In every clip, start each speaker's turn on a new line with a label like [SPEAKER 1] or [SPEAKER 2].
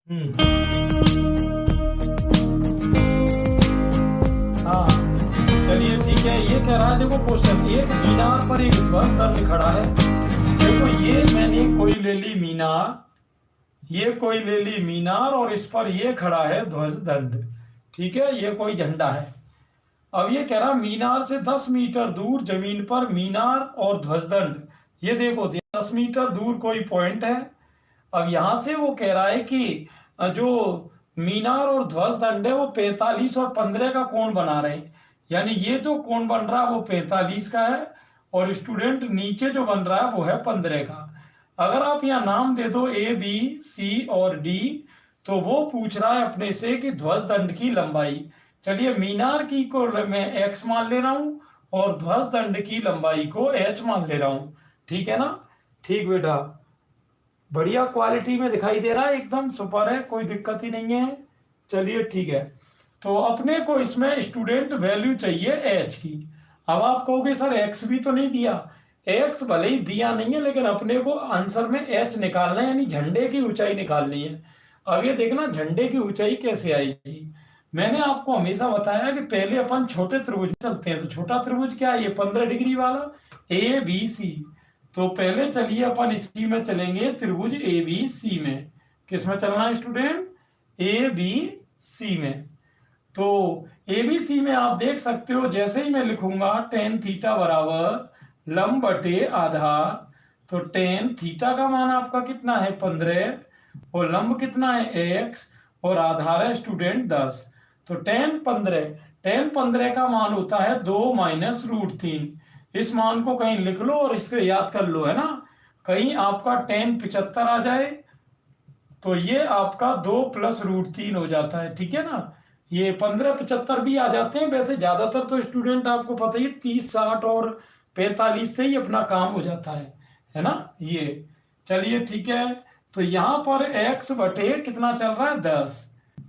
[SPEAKER 1] हम्म। हाँ, चलिए ठीक है। ये कह रहा है, देखो क्वेश्चन, एक मीनार पर एक ध्वज दंड खड़ा है। देखो ये मैंने कोई ले ली मीनार, ये कोई ले ली मीनार, और इस पर ये खड़ा है ध्वज दंड। ठीक है, ये कोई झंडा है। अब ये कह रहा मीनार से 10 मीटर दूर जमीन पर मीनार और ध्वजदंड, ये देखो 10 मीटर दूर कोई पॉइंट है। अब यहां से वो कह रहा है कि जो मीनार और ध्वजदंड है वो 45 और 15 का कोण बना रहे हैं। यानी ये जो कोण बन रहा है वो 45 का है, और स्टूडेंट नीचे जो बन रहा है वो है 15 का। अगर आप यहाँ नाम दे दो ए बी सी और डी, तो वो पूछ रहा है अपने से कि ध्वजदंड की लंबाई। चलिए मीनार की को मैं x मान ले रहा हूं, और ध्वजदंड की लंबाई को h मान ले रहा हूं। ठीक है ना? ठीक बेटा, बढ़िया क्वालिटी में दिखाई दे रहा है, एकदम सुपर है, कोई दिक्कत ही नहीं है। चलिए ठीक है, तो अपने को इसमें स्टूडेंट वैल्यू चाहिए h की। अब आप कहोगे सर x भी तो नहीं दिया। x भले ही दिया नहीं है, लेकिन अपने को आंसर में h निकालना है, यानी झंडे की ऊंचाई निकालनी है। अब ये देखना झंडे की ऊंचाई कैसे आएगी। मैंने आपको हमेशा बताया कि पहले अपन छोटे त्रिभुज चलते हैं। तो छोटा त्रिभुज क्या है? ये 15 डिग्री वाला ए बी सी। तो पहले चलिए अपन इसी में चलेंगे, त्रिभुज ए बी सी में। किस में चलना है स्टूडेंट? ए बी सी में। तो ए बी सी में आप देख सकते हो, जैसे ही मैं लिखूंगा टेन थीटा बराबर लंब बटे आधार, तो टेन थीटा का मान आपका कितना है? 15, और लंब कितना है? x, और आधार है स्टूडेंट 10। तो टेन 15 का मान होता है 2 माइनस रूट 3। इस मान को कहीं लिख लो और इसको याद कर लो, है ना? कहीं आपका टेन 75 आ जाए तो ये आपका 2 प्लस रूट 3 हो जाता है। ठीक है ना? ये 15 75 भी आ जाते हैं। वैसे ज्यादातर तो स्टूडेंट आपको पता ही 30 60 और 45 से ही अपना काम हो जाता है ना? ये चलिए ठीक है। तो यहाँ पर x बटे कितना चल रहा है? 10।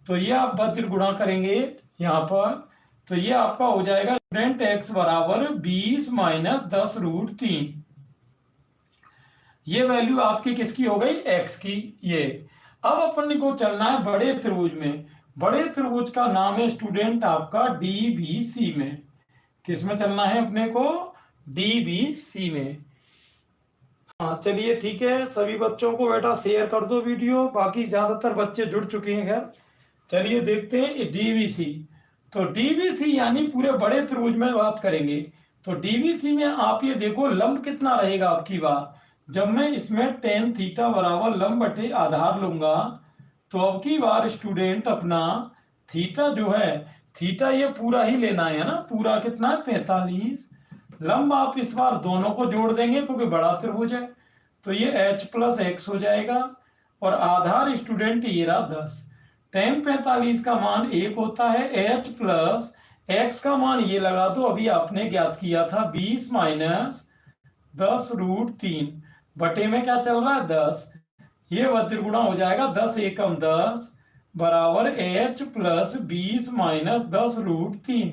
[SPEAKER 1] तो ये आप वज्र गुणा करेंगे यहाँ पर, तो ये आपका हो जाएगा स्टूडेंट x बराबर 20 माइनस 10 रूट 3। ये वैल्यू आपकी किसकी हो गई? x की। ये अब अपन को चलना है बड़े त्रिभुज में। बड़े त्रिभुज का नाम है स्टूडेंट आपका डीबीसी में। किस में चलना है अपने को? डीबीसी में। हाँ चलिए ठीक है, सभी बच्चों को बेटा शेयर कर दो वीडियो, बाकी ज्यादातर बच्चे जुड़ चुके हैं। खैर चलिए देखते हैं डीबीसी। तो डीबीसी यानी पूरे बड़े त्रिभुज में बात करेंगे। तो डीबीसी में आप ये देखो लंब कितना रहेगा आपकी बार। जब मैं इसमें टेन थीटा बराबर लंब बटे आधार लूंगा, तो अब की बार स्टूडेंट अपना थीटा जो है, थीटा ये पूरा ही लेना है ना? पूरा कितना है? 45। लंब आप इस बार दोनों को जोड़ देंगे क्योंकि बड़ा त्रिभुज है, तो ये h प्लस एक्स हो जाएगा। और आधार स्टूडेंट ये रहा 10। टेन 45 का मान 1 होता है, h प्लस एक्स का मान ये लगा दो, अभी आपने ज्ञात किया था 20 माइनस 10 रूट 3 बटे में क्या चल रहा है? 10। ये वज्र गुणा हो जाएगा 10 एकम 10 बराबर h प्लस 20 माइनस 10 रूट 3।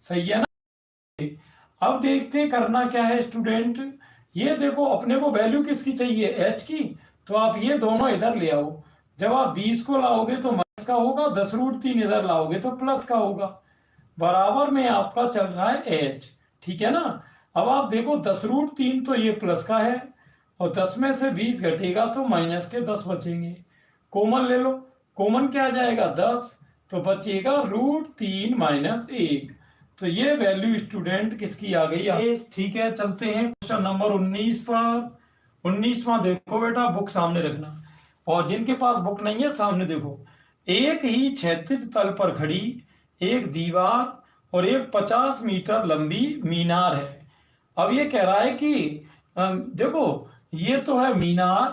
[SPEAKER 1] सही है ना? अब देखते हैं करना क्या है स्टूडेंट। ये देखो अपने को वैल्यू किसकी चाहिए? h की। तो आप ये दोनों इधर ले आओ। जब आप 20 को लाओगे तो माइनस का होगा, 10 रूट 3 इधर लाओगे तो प्लस का होगा। बराबर में आपका चल रहा है h। ठीक है ना? अब आप देखो 10 रूट 3 तो ये प्लस का है, और 10 में से 20 घटेगा तो माइनस के 10 बचेंगे। कॉमन ले लो, कॉमन क्या आ जाएगा? 10। तो बचेगा रूट 3 माइनस 1। तो ये वैल्यू स्टूडेंट किसकी आ गई? ठीक है, चलते हैं क्वेश्चन नंबर 19 पर। 19वां देखो बेटा, बुक सामने रखना, और जिनके पास बुक नहीं है सामने देखो। एक ही क्षैतिज तल पर खड़ी एक दीवार और एक 50 मीटर लंबी मीनार है। अब ये कह रहा है कि देखो ये तो है मीनार,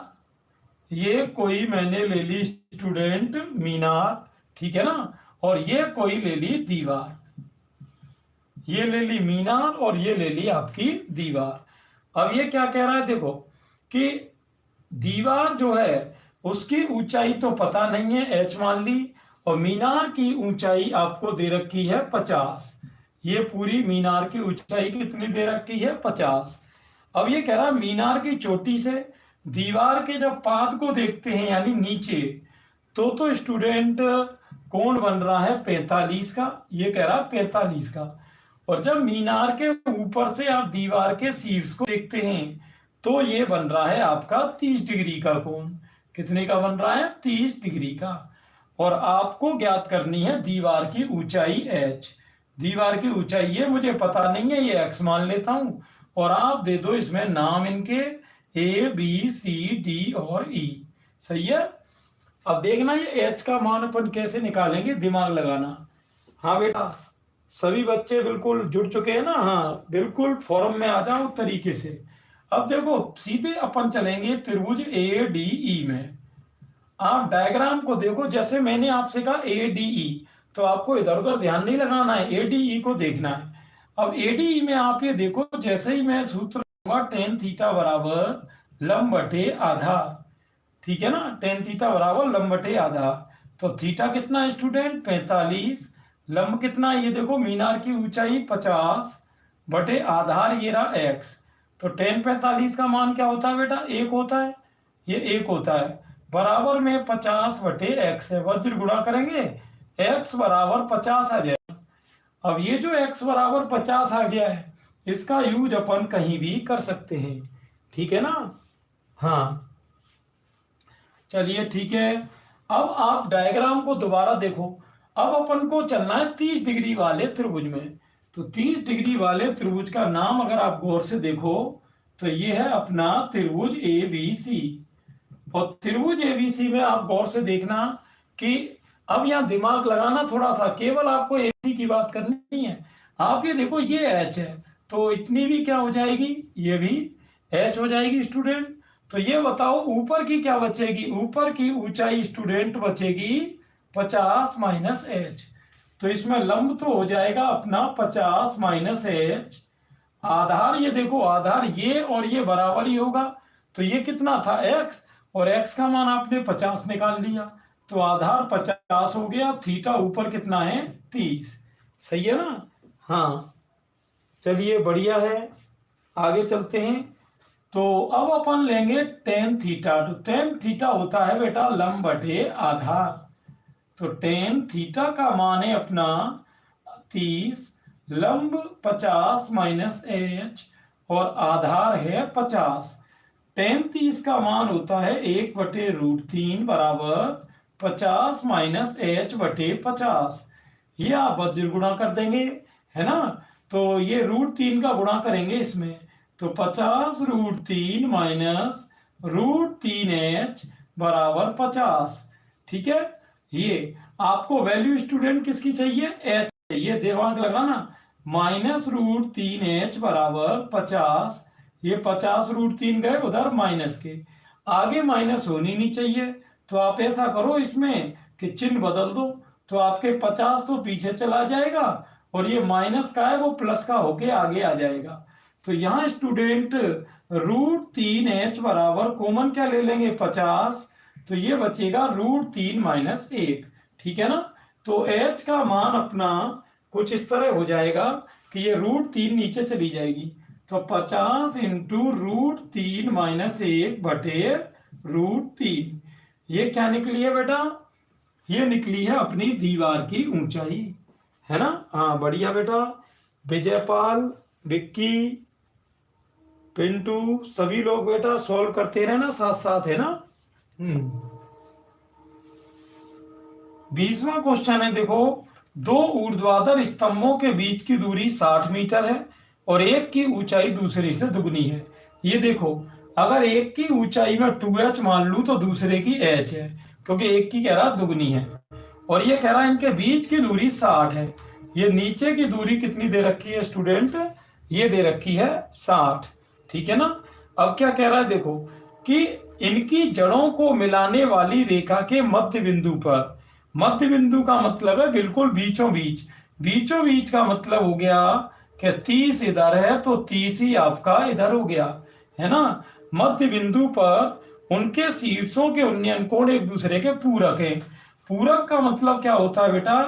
[SPEAKER 1] ये कोई मैंने ले ली स्टूडेंट मीनार, ठीक है ना? और ये कोई ले ली दीवार, ये ले ली मीनार और ये ले ली आपकी दीवार। अब ये क्या कह रहा है? देखो कि दीवार जो है उसकी ऊंचाई तो पता नहीं है, h मान ली, और मीनार की ऊंचाई आपको दे रखी है 50। ये पूरी मीनार की ऊंचाई कितनी दे रखी है? 50। अब ये कह रहा है मीनार की चोटी से दीवार के जब पाद को देखते हैं यानी नीचे, तो स्टूडेंट कोण बन रहा है 45 का, ये कह रहा है 45 का। और जब मीनार के ऊपर से आप दीवार के शीर्ष को देखते हैं तो ये बन रहा है आपका 30 डिग्री का कोण। कितने का बन रहा है? 30 डिग्री का। और आपको ज्ञात करनी है दीवार की ऊंचाई h। दीवार की ऊंचाई ये मुझे पता नहीं है, ये x मान लेता हूं, और आप दे दो इसमें नाम इनके A B C D और E। सही है। अब देखना ये h का मान अपन कैसे निकालेंगे, दिमाग लगाना। हाँ बेटा, सभी बच्चे बिल्कुल जुड़ चुके हैं ना? हाँ बिल्कुल, फॉर्म में आ जाओ तरीके से। अब देखो सीधे अपन चलेंगे त्रिभुज ADE में। आप डायग्राम को देखो, जैसे मैंने आपसे कहा ADE, तो आपको इधर उधर ध्यान नहीं लगाना है, ADE को देखना है। अब ADE में आप ये देखो, जैसे ही मैं सूत्र लूंगा tan थीटा बराबर लंब बटे आधार, ठीक है ना, tan थीटा बराबर लंब बटे आधार। तो थीटा कितना है स्टूडेंट? 45। लंब कितना है? ये देखो मीनार की ऊंचाई 50 बटे आधार ये रहा x। तो tan 45 का मान क्या होता है बेटा? 1 होता है, ये 1 होता है। बराबर में 50 बटे x है, वज्र गुणा करेंगे x बराबर 50 आ जाएगा। अब ये जो x बराबर 50 आ गया है, इसका यूज अपन कहीं भी कर सकते हैं, ठीक है ना? हाँ चलिए ठीक है। अब आप डायग्राम को दोबारा देखो। अब अपन को चलना है 30 डिग्री वाले त्रिभुज में। तो 30 डिग्री वाले त्रिभुज का नाम अगर आप गौर से देखो तो ये है अपना त्रिभुज ABC। और त्रिभुज ABC में आप गौर से देखना कि अब यहाँ दिमाग लगाना थोड़ा सा, केवल आपको ABC की बात करनी है। आप ये देखो ये H है, तो इतनी भी क्या हो जाएगी? ये भी H हो जाएगी स्टूडेंट। तो ये बताओ ऊपर की क्या बचेगी? ऊपर की ऊंचाई स्टूडेंट बचेगी 50 माइनस H। तो इसमें लंब तो हो जाएगा अपना 50 माइनस H। आधार ये देखो, आधार ये और ये बराबर ही होगा। तो ये कितना था? x, और x का मान आपने 50 निकाल लिया, तो आधार 50 हो गया। थीटा ऊपर कितना है? 30। सही है ना? हाँ चलिए बढ़िया है, आगे चलते हैं। तो अब अपन लेंगे tan थीटा। तो tan थीटा होता है बेटा लंब बटे आधार। तो tan थीटा का मान है अपना 30, लंब 50 माइनस H, और आधार है 50। tan 30 का मान होता है 1/√3 बराबर 50 माइनस H बटे 50। ये आप वज्र गुणा कर देंगे, है ना? तो ये √3 का गुणा करेंगे इसमें, तो 50√3 माइनस √3H बराबर 50। ठीक है। ये आपको वैल्यू स्टूडेंट किसकी चाहिए? H चाहिए, दिमाग लगाना। -√3H बराबर 50। ये 50√3 गए उधर माइनस के, आगे माइनस होनी नहीं चाहिए। तो आप ऐसा करो इसमें कि चिन्ह बदल दो, तो आपके 50 तो पीछे चला जाएगा, और ये माइनस का है वो प्लस का होके आगे आ जाएगा। तो यहाँ स्टूडेंट √3H बराबर कॉमन क्या ले लेंगे? 50। तो ये बचेगा √3 माइनस 1। ठीक है ना? तो H का मान अपना कुछ इस तरह हो जाएगा कि ये √3 नीचे चली जाएगी, तो 50 इंटू √3 माइनस 1 बटे √3। ये क्या निकली है बेटा? ये निकली है अपनी दीवार की ऊंचाई, है ना? हाँ बढ़िया बेटा। विजयपाल, विक्की, पिंटू, सभी लोग बेटा सॉल्व करते रहना साथ साथ, है ना? 20वां क्वेश्चन है, देखो। दो ऊर्ध्वाधर स्तंभों के बीच की दूरी 60 मीटर है और एक की ऊंचाई दूसरे से दुगनी है। ये देखो, अगर एक की ऊंचाई में 2h मान लूं तो दूसरे की h है, क्योंकि एक की कह रहा दुगनी है, और ये कह रहा है इनके बीच की दूरी 60 है। ये नीचे की दूरी कितनी दे रखी है स्टूडेंट? ये दे रखी है 60। ठीक है ना? अब क्या कह रहा है देखो कि इनकी जड़ों को मिलाने वाली रेखा के मध्य बिंदु पर, मध्य बिंदु का मतलब है बिल्कुल बीचों बीच, बीचों बीच का मतलब हो गया कि 30 इधर है तो 30 ही आपका इधर हो गया, है ना? मध्य बिंदु पर उनके शीर्षों के उन्नयन कोण एक दूसरे के पूरक है। पूरक का मतलब क्या होता है बेटा?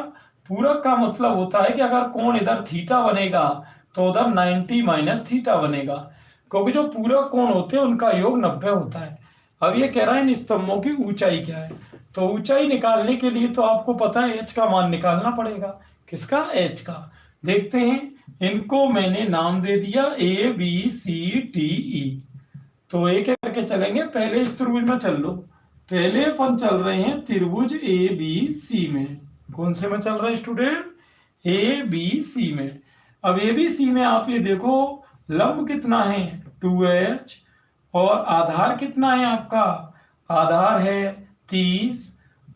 [SPEAKER 1] पूरक का मतलब होता है कि अगर कोण इधर थीटा बनेगा तो उधर 90 माइनस थीटा बनेगा, क्योंकि जो पूरक कोण होते हैं उनका योग 90 होता है। अब ये कह रहा है इन स्तंभों की ऊंचाई क्या है? तो ऊंचाई निकालने के लिए तो आपको पता है h का मान निकालना पड़ेगा। किसका? h का। देखते हैं, इनको मैंने नाम दे दिया ABCDE। तो एक एक करके चलेंगे। पहले इस त्रिभुज में चल लो। पहले अपन चल रहे हैं त्रिभुज ABC में। कौन से में चल रहे हैं स्टूडेंट? ABC में। अब ABC में आप ये देखो, लंब कितना है? 2h। और आधार कितना है आपका? आधार है 30।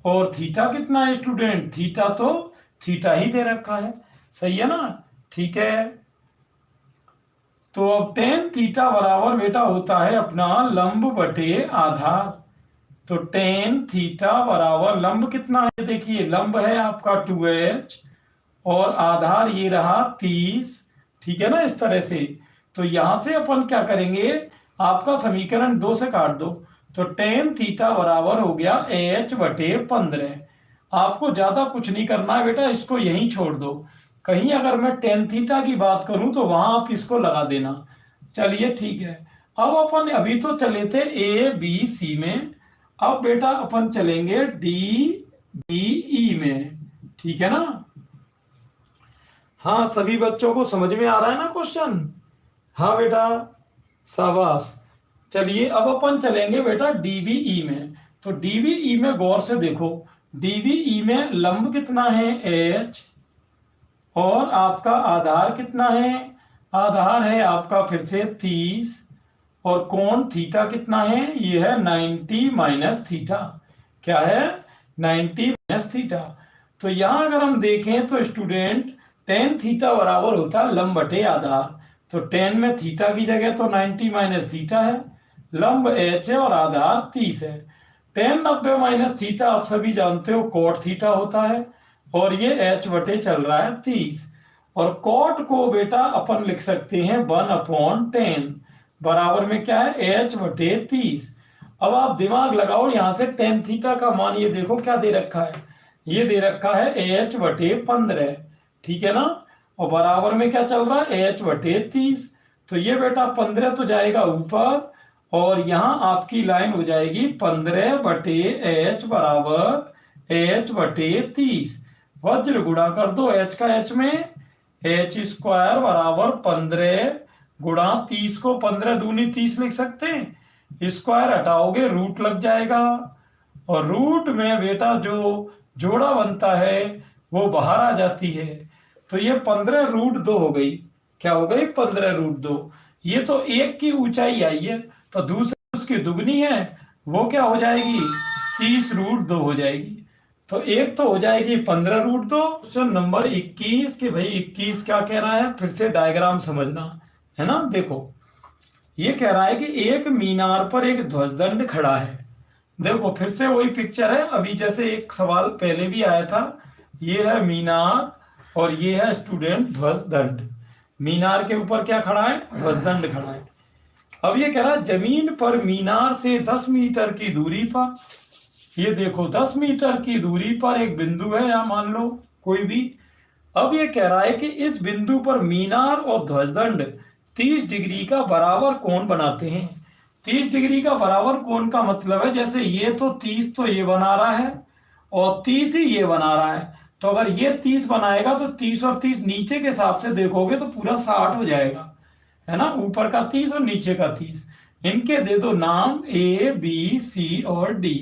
[SPEAKER 1] और थीटा कितना है स्टूडेंट? थीटा तो थीटा ही दे रखा है, सही है ना? ठीक है। तो अब टेन थीटा बराबर बेटा होता है अपना लंब बटे आधार। तो टेन थीटा बराबर लंब कितना है? देखिए, लंब है आपका 2h और आधार ये रहा 30। ठीक है ना? इस तरह से। तो यहां से अपन क्या करेंगे, आपका समीकरण 2 से काट दो। तो टेन थीटा बराबर हो गया h बटे 15। आपको ज्यादा कुछ नहीं करना है बेटा, इसको यहीं छोड़ दो। कहीं अगर मैं टेन थीटा की बात करूं तो वहां आप इसको लगा देना। चलिए ठीक है। अब अपन अभी तो चले थे ABC में, अब बेटा अपन चलेंगे DBE में। ठीक है ना? हाँ, सभी बच्चों को समझ में आ रहा है ना क्वेश्चन? हाँ बेटा, शाबाश। चलिए अब अपन चलेंगे बेटा DBE में। तो DBE में गौर से देखो, DBE में लंब कितना है? h। और आपका आधार कितना है? आधार है आपका फिर से 30। और कोण थीटा कितना है? ये है 90 माइनस थीटा। क्या है? 90 माइनस थीटा। तो यहां अगर हम देखें तो स्टूडेंट टेन थीटा बराबर होता है लंब बटे आधार। तो टेन में थीटा की जगह तो 90 माइनस थीटा है, लंब h है और आधार 30 है। टेन 90 माइनस थीटा आप सभी जानते हो कोट थीटा होता है। और ये h बटे चल रहा है 30। और कोट को बेटा अपन लिख सकते हैं 1/10 बराबर में क्या है? h बटे 30। अब आप दिमाग लगाओ, यहां से टेन थीटा का मान ये देखो क्या दे रखा है? ये दे रखा है h बटे 15। ठीक है ना? और बराबर में क्या चल रहा है? h बटे 30। तो ये बेटा 15 तो जाएगा ऊपर और यहां आपकी लाइन हो जाएगी 15 बटे h बराबर h बटे 30। वज्र गुणा कर दो h का h में, h स्क्वायर बराबर 15 गुणा 30 को 15 दूनी 30 लिख सकते हैं। स्क्वायर हटाओगे रूट लग जाएगा और रूट में बेटा जो जोड़ा बनता है वो बाहर आ जाती है। तो ये 15√2 हो गई। क्या हो गई? 15√2। ये तो एक की ऊंचाई आई है, तो दूसरी उसकी दुगनी है, वो क्या हो जाएगी? 30√2 हो जाएगी। तो एक तो हो जाएगी 15√2। क्वेश्चन नंबर 21 के भाई 21 क्या कह रहा है? फिर से डायग्राम समझना है ना। देखो, ये कह रहा है कि एक मीनार पर एक ध्वजदंड खड़ा है। देखो फिर से वही पिक्चर है, अभी जैसे एक सवाल पहले भी आया था। ये है मीनार और ये है स्टूडेंट ध्वजदंड। मीनार के ऊपर क्या खड़ा है? ध्वजदंड खड़ा है। अब ये कह रहा है जमीन पर मीनार से 10 मीटर की दूरी पर, ये देखो 10 मीटर की दूरी पर एक बिंदु है, या मान लो कोई भी। अब ये कह रहा है कि इस बिंदु पर मीनार और ध्वजदंड 30 डिग्री का बराबर कोण बनाते हैं। 30 डिग्री का बराबर कोण का मतलब है जैसे ये तो 30 तो ये बना रहा है और 30 ही ये बना रहा है। तो अगर ये 30 बनाएगा तो 30 और 30 नीचे के हिसाब से देखोगे तो पूरा 60 हो जाएगा, है ना। ऊपर का 30 और नीचे का 30। इनके दे दो नाम A B C और D।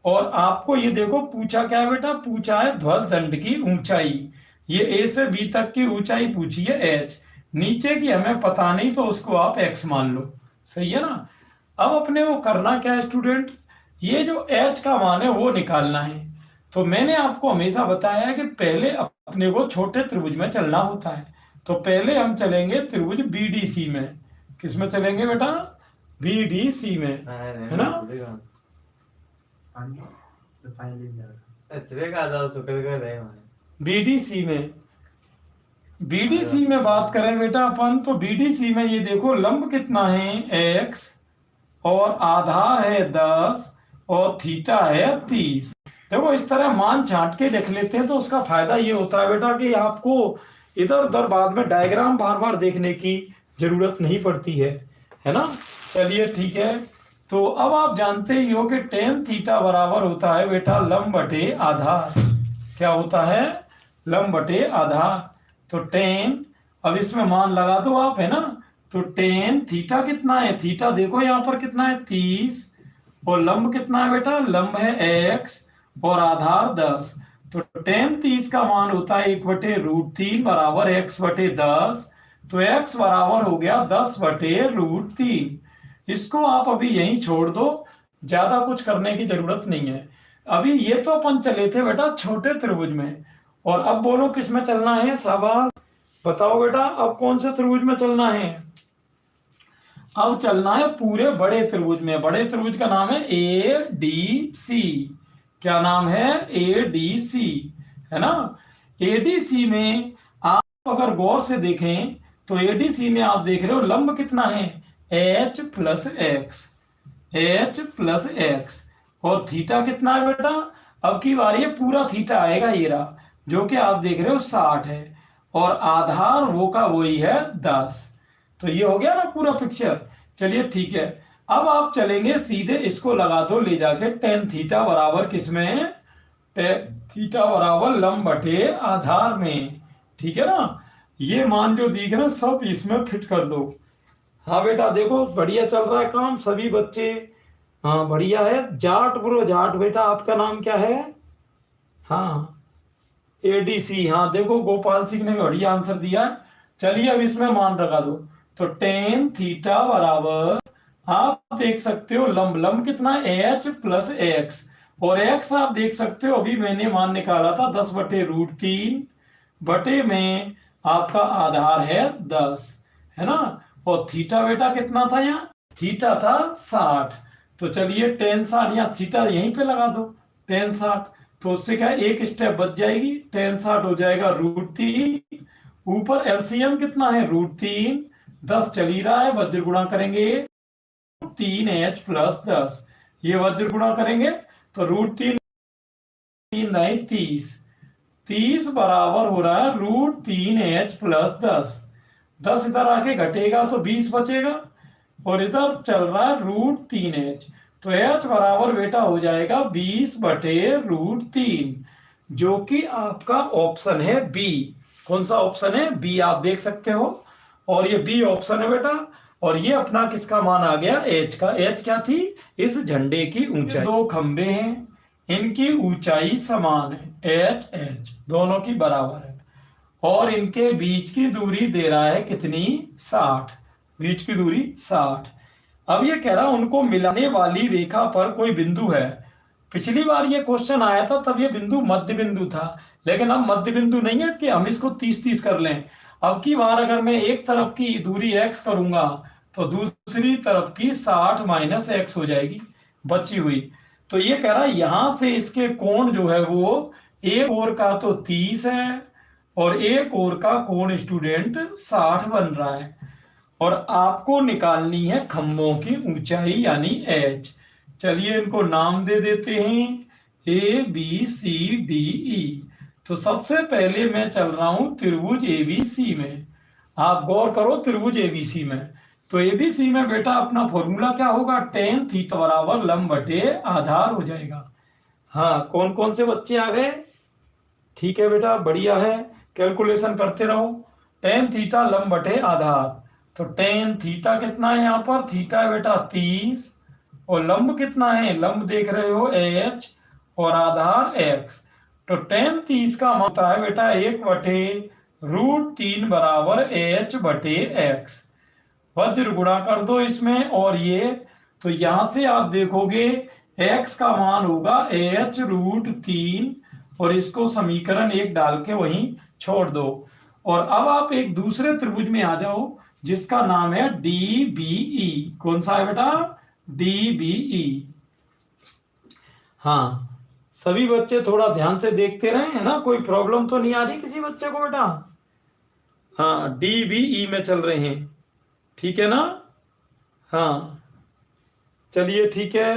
[SPEAKER 1] और आपको ये देखो पूछा क्या है बेटा? पूछा है ध्वजदंड की ऊंचाई। ये A से B तक की ऊंचाई पूछी है h। नीचे की हमें पता नहीं तो उसको आप x मान लो, सही है ना। अब अपने को करना क्या है स्टूडेंट? ये जो h का मान है वो निकालना है। तो मैंने आपको हमेशा बताया है कि पहले अपने को छोटे त्रिभुज में चलना होता है। तो पहले हम चलेंगे त्रिभुज BDC में। किस में चलेंगे बेटा? BDC में, है ना। BDC में, BDC में बात करें बेटा अपन, तो BDC में ये देखो लंब कितना है? x और आधार है 10 और थीटा है 30। देखो इस तरह मान छांट के लिख लेते हैं तो उसका फायदा ये होता है बेटा कि आपको इधर उधर बाद में डायग्राम बार बार देखने की जरूरत नहीं पड़ती है ना। चलिए ठीक है। तो अब आप जानते ही हो कि टेन थीटा बराबर होता है बेटा लंब बटे आधार। क्या होता है? लंब बटे आधार। तो टेन, अब इसमें मान लगा दो आप, है ना। तो टेन थीटा कितना है? थीटा देखो यहाँ पर कितना है, 30। और लंब कितना है बेटा? लंब है x और आधार 10। तो टेन 30 का मान होता है 1/√3 बराबर x बटे 10। तो x बराबर हो गया 10/√3। इसको आप अभी यहीं छोड़ दो, ज्यादा कुछ करने की जरूरत नहीं है। अभी ये तो अपन चले थे बेटा छोटे त्रिभुज में, और अब बोलो किस में चलना है? शाबाश, बताओ बेटा अब कौन से त्रिभुज में चलना है? अब चलना है पूरे बड़े त्रिभुज में। बड़े त्रिभुज का नाम है ADC। क्या नाम है? ADC, है ना। ADC में आप अगर गौर से देखें तो ADC में आप देख रहे हो लंब कितना है? H plus x, H plus x. और थीटा कितना है बेटा? अब की बार ये पूरा थीटा आएगा, ये रहा, जो कि आप देख रहे हो 60 है। और आधार वो का वही है 10। तो ये हो गया ना पूरा पिक्चर। चलिए ठीक है, अब आप चलेंगे सीधे, इसको लगा दो ले जाके टेन थीटा बराबर किसमें? टेन थीटा बराबर लंब बटे आधार में। ठीक है ना। ये मान जो दिख रहे सब इसमें फिट कर दो। हाँ बेटा देखो बढ़िया चल रहा है काम, सभी बच्चे हाँ बढ़िया है। जाट ब्रो, जाट बेटा आपका नाम क्या है? हाँ ADC, हाँ देखो गोपाल सिंह ने बढ़िया आंसर दिया। चलिए अब इसमें मान लगा दो। तो टेन थीटा बराबर आप देख सकते हो लंब, लंब कितना है? H plus x. और x आप देख सकते हो अभी मैंने मान निकाला था 10/√3 बटे में आपका आधार है 10, है ना। और थीटा बेटा कितना था यहाँ? थीटा था 60। तो चलिए टेन 60 या थीटा यहीं पे लगा दो, टेन 60। तो उससे क्या है, एक स्टेप बच जाएगी, टेन 60 हो जाएगा √3। ऊपर एलसीएम कितना है? √3, 10 चल ही रहा है, वज्र गुणा करेंगे 3h प्लस 10। ये वज्र गुणा करेंगे तो √3 3 30, 30 बराबर हो रहा है √3h प्लस 10। 10 इधर आके घटेगा तो 20 बचेगा, और इधर चल रहा है √3h। तो h बराबर बेटा हो जाएगा 20/√3, जो कि आपका ऑप्शन है बी। कौन सा ऑप्शन है? बी आप देख सकते हो। और ये बी ऑप्शन है बेटा। और ये अपना किसका मान आ गया? एच का। एच क्या थी? इस झंडे की ऊंचाई। दो खंबे हैं, इनकी ऊंचाई समान है, एच एच दोनों की बराबर है। और इनके बीच की दूरी दे रहा है कितनी? 60। बीच की दूरी 60। अब ये कह रहा है उनको मिलाने वाली रेखा पर कोई बिंदु है। पिछली बार ये क्वेश्चन आया था तब ये बिंदु मध्य बिंदु था, लेकिन अब मध्य बिंदु नहीं है कि हम इसको 30-30 कर लें। अब की बार अगर मैं एक तरफ की दूरी x करूंगा तो दूसरी तरफ की 60 माइनस x हो जाएगी बची हुई। तो ये कह रहा है यहां से इसके कोण जो है वो एक ओर का तो 30 है और एक ओर का कोण स्टूडेंट 60 बन रहा है। और आपको निकालनी है खंभों की ऊंचाई यानी h। चलिए इनको नाम दे देते हैं ABCDE। तो सबसे पहले मैं चल रहा हूं त्रिभुज ABC में। आप गौर करो त्रिभुज ABC में। तो ABC में बेटा अपना फॉर्मूला क्या होगा? टेन थीटा बराबर लंब बटे आधार हो जाएगा। हाँ कौन कौन से बच्चे आ गए? ठीक है बेटा बढ़िया है, कैलकुलेशन करते रहो। टेन थीटा लंब बटे आधार। तो टेन थीटा कितना है यहाँ पर? थीटा है बेटा 30। और लंब कितना है? लंब देख रहे हो h और आधार x। तो टेन 30 का मान होता है बेटा 1/√3 बराबर h बटे x। वज्र गुणा कर दो इसमें और ये, तो यहां से आप देखोगे x का मान होगा h√3 और इसको समीकरण 1 डाल के वहीं छोड़ दो। और अब आप एक दूसरे त्रिभुज में आ जाओ जिसका नाम है DBE। कौन सा है बेटा? DBE। हाँ सभी बच्चे थोड़ा ध्यान से देखते रहे, है ना। कोई प्रॉब्लम तो नहीं आ रही किसी बच्चे को बेटा? हाँ DBE में चल रहे हैं, ठीक है ना। हाँ चलिए ठीक है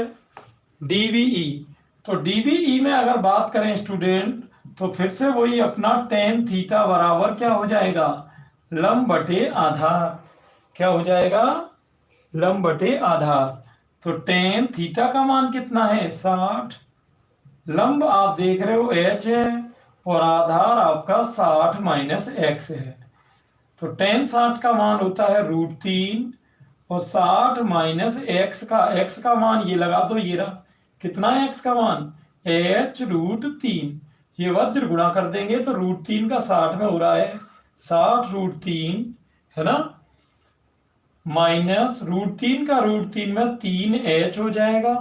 [SPEAKER 1] DBE। तो DBE में अगर बात करें स्टूडेंट तो फिर से वही अपना टेन थीटा बराबर क्या हो जाएगा? लंब बटे आधार। क्या हो जाएगा? लंब बटे आधार। तो टेन थीटा का मान कितना है 60। लंब आप देख रहे हो h है और आधार आपका 60 माइनस x है। तो टेन 60 का मान होता है √3 और 60 माइनस x का मान ये लगा दो, ये रहा कितना है x का मान h √3। ये वज्र गुणा कर देंगे तो √3 का 60 में हो रहा है 60 √3 है ना, माइनस √3 का √3 में 3h हो जाएगा,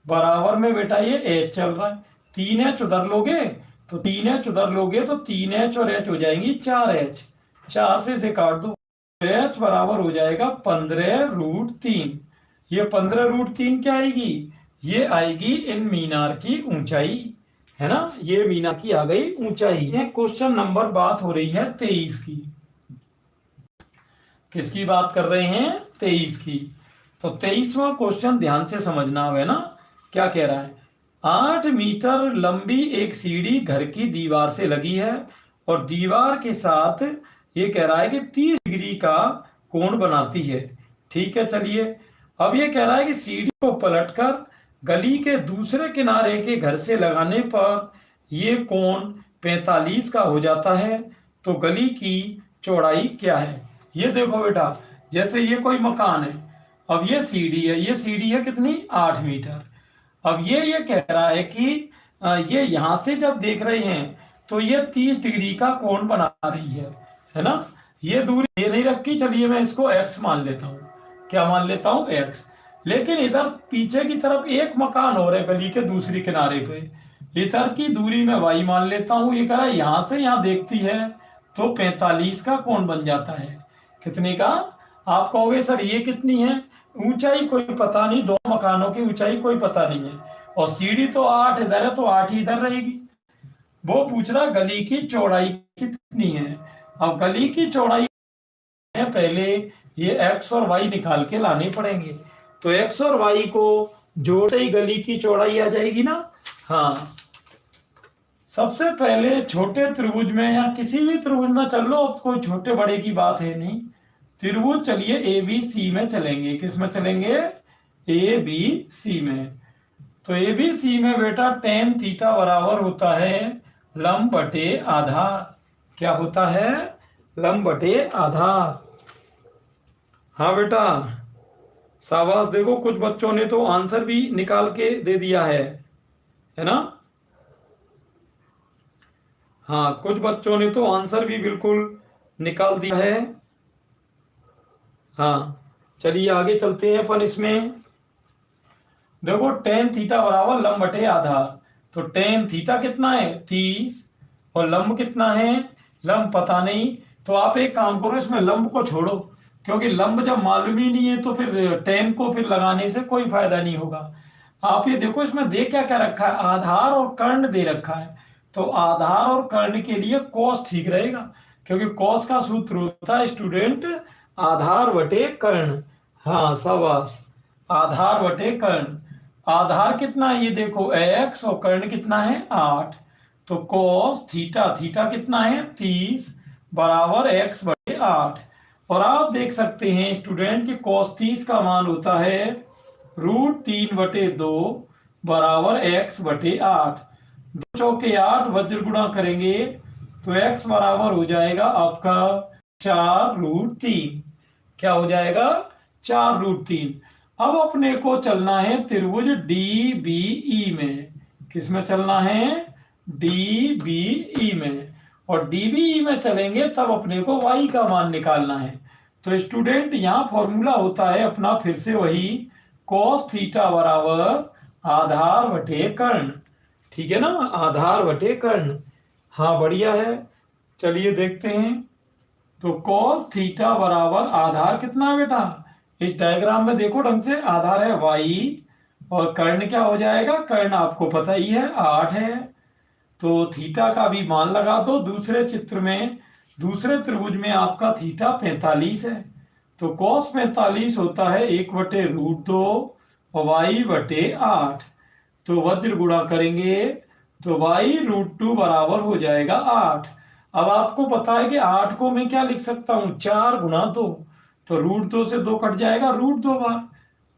[SPEAKER 1] बराबर में बेटा ये h चल रहा है, 3h उधर लोगे तो 3h उधर लोगे तो 3h और h हो जाएंगी 4h, 4 से इसे काट दो, h बराबर हो जाएगा 15 √3। ये 15 √3 क्या आएगी, ये आएगी इन मीनार की ऊंचाई, है ना, ये मीनार की आ गई ऊंचाई। क्वेश्चन नंबर बात हो रही है 23 की। किसकी बात कर रहे हैं 23 की। तो 23वां क्वेश्चन ध्यान से समझना है ना, क्या कह रहा है 8 मीटर लंबी एक सीढ़ी घर की दीवार से लगी है और दीवार के साथ ये कह रहा है कि 30 डिग्री का कोण बनाती है। ठीक है, चलिए अब ये कह रहा है कि सीढ़ी को पलटकर गली के दूसरे किनारे के घर से लगाने पर ये कोण 45 का हो जाता है, तो गली की चौड़ाई क्या है। ये देखो बेटा, जैसे ये कोई मकान है, अब ये सीढ़ी है, ये सीढ़ी है कितनी 8 मीटर। अब ये कह रहा है कि ये यहां से जब देख रहे हैं तो ये 30 डिग्री का कोण बना रही है ना। ये दूरी ये नहीं रखी, चलिए मैं इसको x मान लेता हूँ, क्या मान लेता हूँ x। लेकिन इधर पीछे की तरफ एक मकान और है गली के दूसरी किनारे पे, इधर की दूरी में y मान लेता हूँ। ये कह रहा है यहां से यहां देखती है तो 45 का कोण बन जाता है। कितने का, आप कहोगे सर ये कितनी है, ऊंचाई कोई पता नहीं, दो मकानों की ऊंचाई कोई पता नहीं है और सीढ़ी तो 8 इधर है तो 8 ही इधर रहेगी। वो पूछ रहा गली की चौड़ाई कितनी है। अब गली की चौड़ाई है, पहले ये x और y निकाल के लाने पड़ेंगे, तो x और y को जोड़ते ही गली की चौड़ाई आ जाएगी ना। हाँ, सबसे पहले छोटे त्रिभुज में या किसी भी त्रिभुज में चल लो, अब कोई छोटे बड़े की बात है नहीं। त्रिभुज चलिए ABC में चलेंगे, किस में चलेंगे ABC में। तो ABC में बेटा tan थीटा बराबर होता है लंब बटे आधार। क्या होता है, लंब बटे आधार। हाँ बेटा शाबाश, देखो कुछ बच्चों ने तो आंसर भी निकाल के दे दिया है ना। हाँ, कुछ बच्चों ने तो आंसर भी बिल्कुल निकाल दिया है। हाँ चलिए आगे चलते हैं अपन इसमें। देखो tan थीटा बराबर लंब बटे आधार, तो tan थीटा कितना है 30 और लंब कितना है, लंब पता नहीं, तो आप एक काम करो इसमें लंब को छोड़ो, क्योंकि लंब जब मालूम ही नहीं है तो फिर tan को फिर लगाने से कोई फायदा नहीं होगा। आप ये देखो इसमें दे क्या क्या रखा है, आधार और कर्ण दे रखा है, तो आधार और कर्ण के लिए cos ठीक रहेगा, क्योंकि cos का सूत्र होता है स्टूडेंट आधार बटे कर्ण। हाँ शाबाश, आधार बटे कर्ण। आधार कितना है ये देखो x और कर्ण कितना है 8, तो cos थीटा, थीटा कितना है 30 बराबर x बटे 8। और आप देख सकते हैं स्टूडेंट कि cos 30 का मान होता है √3 बटे 2 बराबर x बटे 8। 2 चौके 8, वज्र गुणा करेंगे तो x बराबर हो जाएगा आपका 4√3। क्या हो जाएगा 4√3। अब अपने को चलना है त्रिभुज DBE में, किसमें चलना है DBE में, और DBE में चलेंगे तब अपने को y का मान निकालना है। तो स्टूडेंट यहाँ फॉर्मूला होता है अपना फिर से वही cos थीटा बराबर आधार बटे कर्ण। ठीक है ना, आधार बटे कर्ण। हाँ बढ़िया है, चलिए देखते हैं। तो cos थीटा बराबर आधार कितना है बेटा, इस डायग्राम में देखो ढंग से, आधार है y और कर्ण क्या हो जाएगा, कर्ण आपको पता ही है 8 है, तो थीटा का भी मान लगा दो। दूसरे चित्र में दूसरे त्रिभुज में आपका थीटा 45 है, तो cos 45 होता है 1 बटे √2 और y बटे 8, तो वज्र गुणा करेंगे तो y √2 बराबर हो जाएगा 8। अब आपको पता है कि 8 को मैं क्या लिख सकता हूँ 4 गुणा 2, तो √2 से 2 कट जाएगा √2 बार,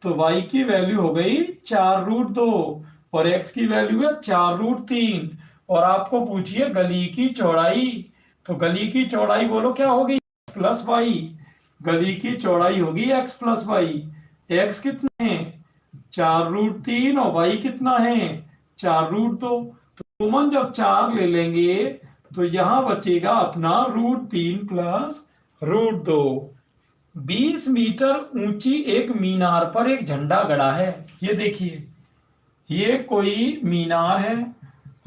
[SPEAKER 1] तो y की वैल्यू हो गई 4√2 और x की वैल्यू है 4√3। और आपको पूछिए गली की चौड़ाई, तो गली की चौड़ाई बोलो क्या होगी, प्लस वाई। गली की चौड़ाई होगी x प्लस वाई। x कितने हैं, 4√3 और y कितना है, 4√2। तो कॉमन जब 4 ले लेंगे तो यहां बचेगा अपना √3 प्लस √2। 20 मीटर ऊंची एक मीनार पर एक झंडा गड़ा है। ये देखिए, ये कोई मीनार है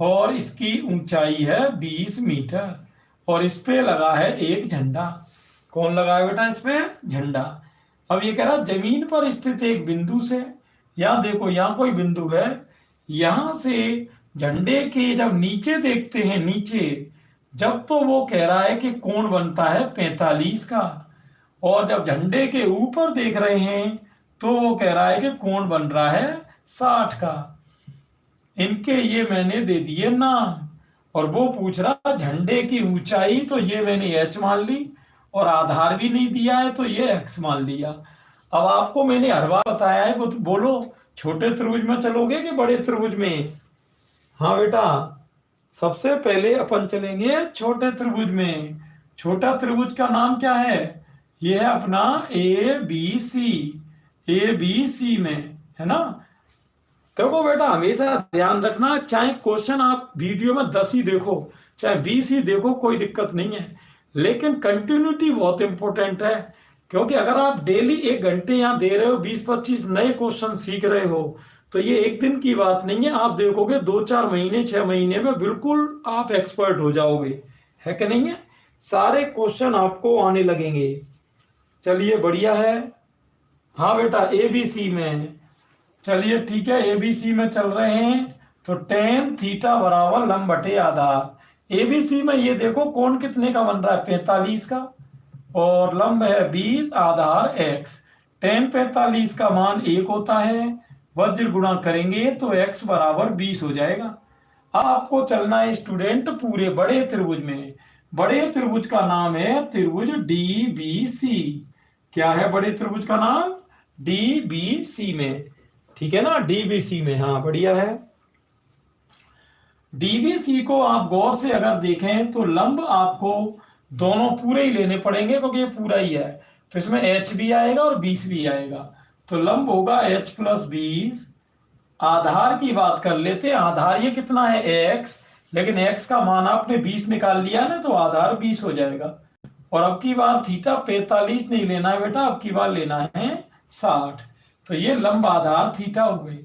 [SPEAKER 1] और इसकी ऊंचाई है 20 मीटर और इस पे लगा है एक झंडा। कौन लगा है बेटा इस पे, झंडा। अब ये कह रहा जमीन पर स्थित एक बिंदु से, यहां देखो यहां कोई बिंदु है, यहां से झंडे के जब नीचे देखते हैं, नीचे जब, तो वो कह रहा है कि कोण बनता है 45 का। और जब झंडे के ऊपर देख रहे हैं तो वो कह रहा है कि कोण बन रहा है 60 का। इनके ये मैंने दे दिए नाम। और वो पूछ रहा झंडे की ऊंचाई, तो ये मैंने h मान ली और आधार भी नहीं दिया है तो ये x मान लिया। अब आपको मैंने हर बार बताया है, बोलो छोटे त्रिभुज में चलोगे कि बड़े त्रिभुज में। हाँ बेटा, सबसे पहले अपन चलेंगे छोटे त्रिभुज में। छोटा त्रिभुज का नाम क्या है, ये है अपना ABC। ABC में है ना। देखो बेटा हमेशा ध्यान रखना, चाहे क्वेश्चन आप वीडियो में 10 ही देखो चाहे 20 ही देखो, कोई दिक्कत नहीं है, लेकिन कंटिन्यूटी बहुत इंपॉर्टेंट है। क्योंकि अगर आप डेली 1 घंटे यहाँ दे रहे हो, 20-25 नए क्वेश्चन सीख रहे हो, तो ये एक दिन की बात नहीं है। आप देखोगे 2-4 महीने 6 महीने में बिल्कुल आप एक्सपर्ट हो जाओगे, है कि नहीं है। सारे क्वेश्चन आपको आने लगेंगे। चलिए बढ़िया है। हाँ बेटा ABC में, चलिए ठीक है, ABC में चल रहे हैं। तो tan थीटा बराबर लंब बटे आधार। ABC में ये देखो कोण कितने का बन रहा है, 45 का, और लंब है 20, आधार x। tan 45 का मान 1 होता है, वज्र गुणा करेंगे तो x बराबर 20 हो जाएगा। अब आपको चलना है स्टूडेंट पूरे बड़े त्रिभुज में। बड़े त्रिभुज का नाम है त्रिभुज DBC। क्या है बड़े त्रिभुज का नाम, DBC में, ठीक है ना, DBC में। हाँ बढ़िया है। DBC को आप गौर से अगर देखें तो लंब आपको दोनों पूरे ही लेने पड़ेंगे क्योंकि ये पूरा ही है, तो इसमें h भी आएगा और 20 भी आएगा। तो लंब होगा h प्लस 20। आधार की बात कर लेते हैं, आधार ये कितना है x, लेकिन x का मान आपने 20 निकाल लिया है ना, तो आधार 20 हो जाएगा। और अब की बार थीटा 45 नहीं लेना है बेटा, अब की बार लेना है 60। तो ये लंब आधार थीटा हो गई।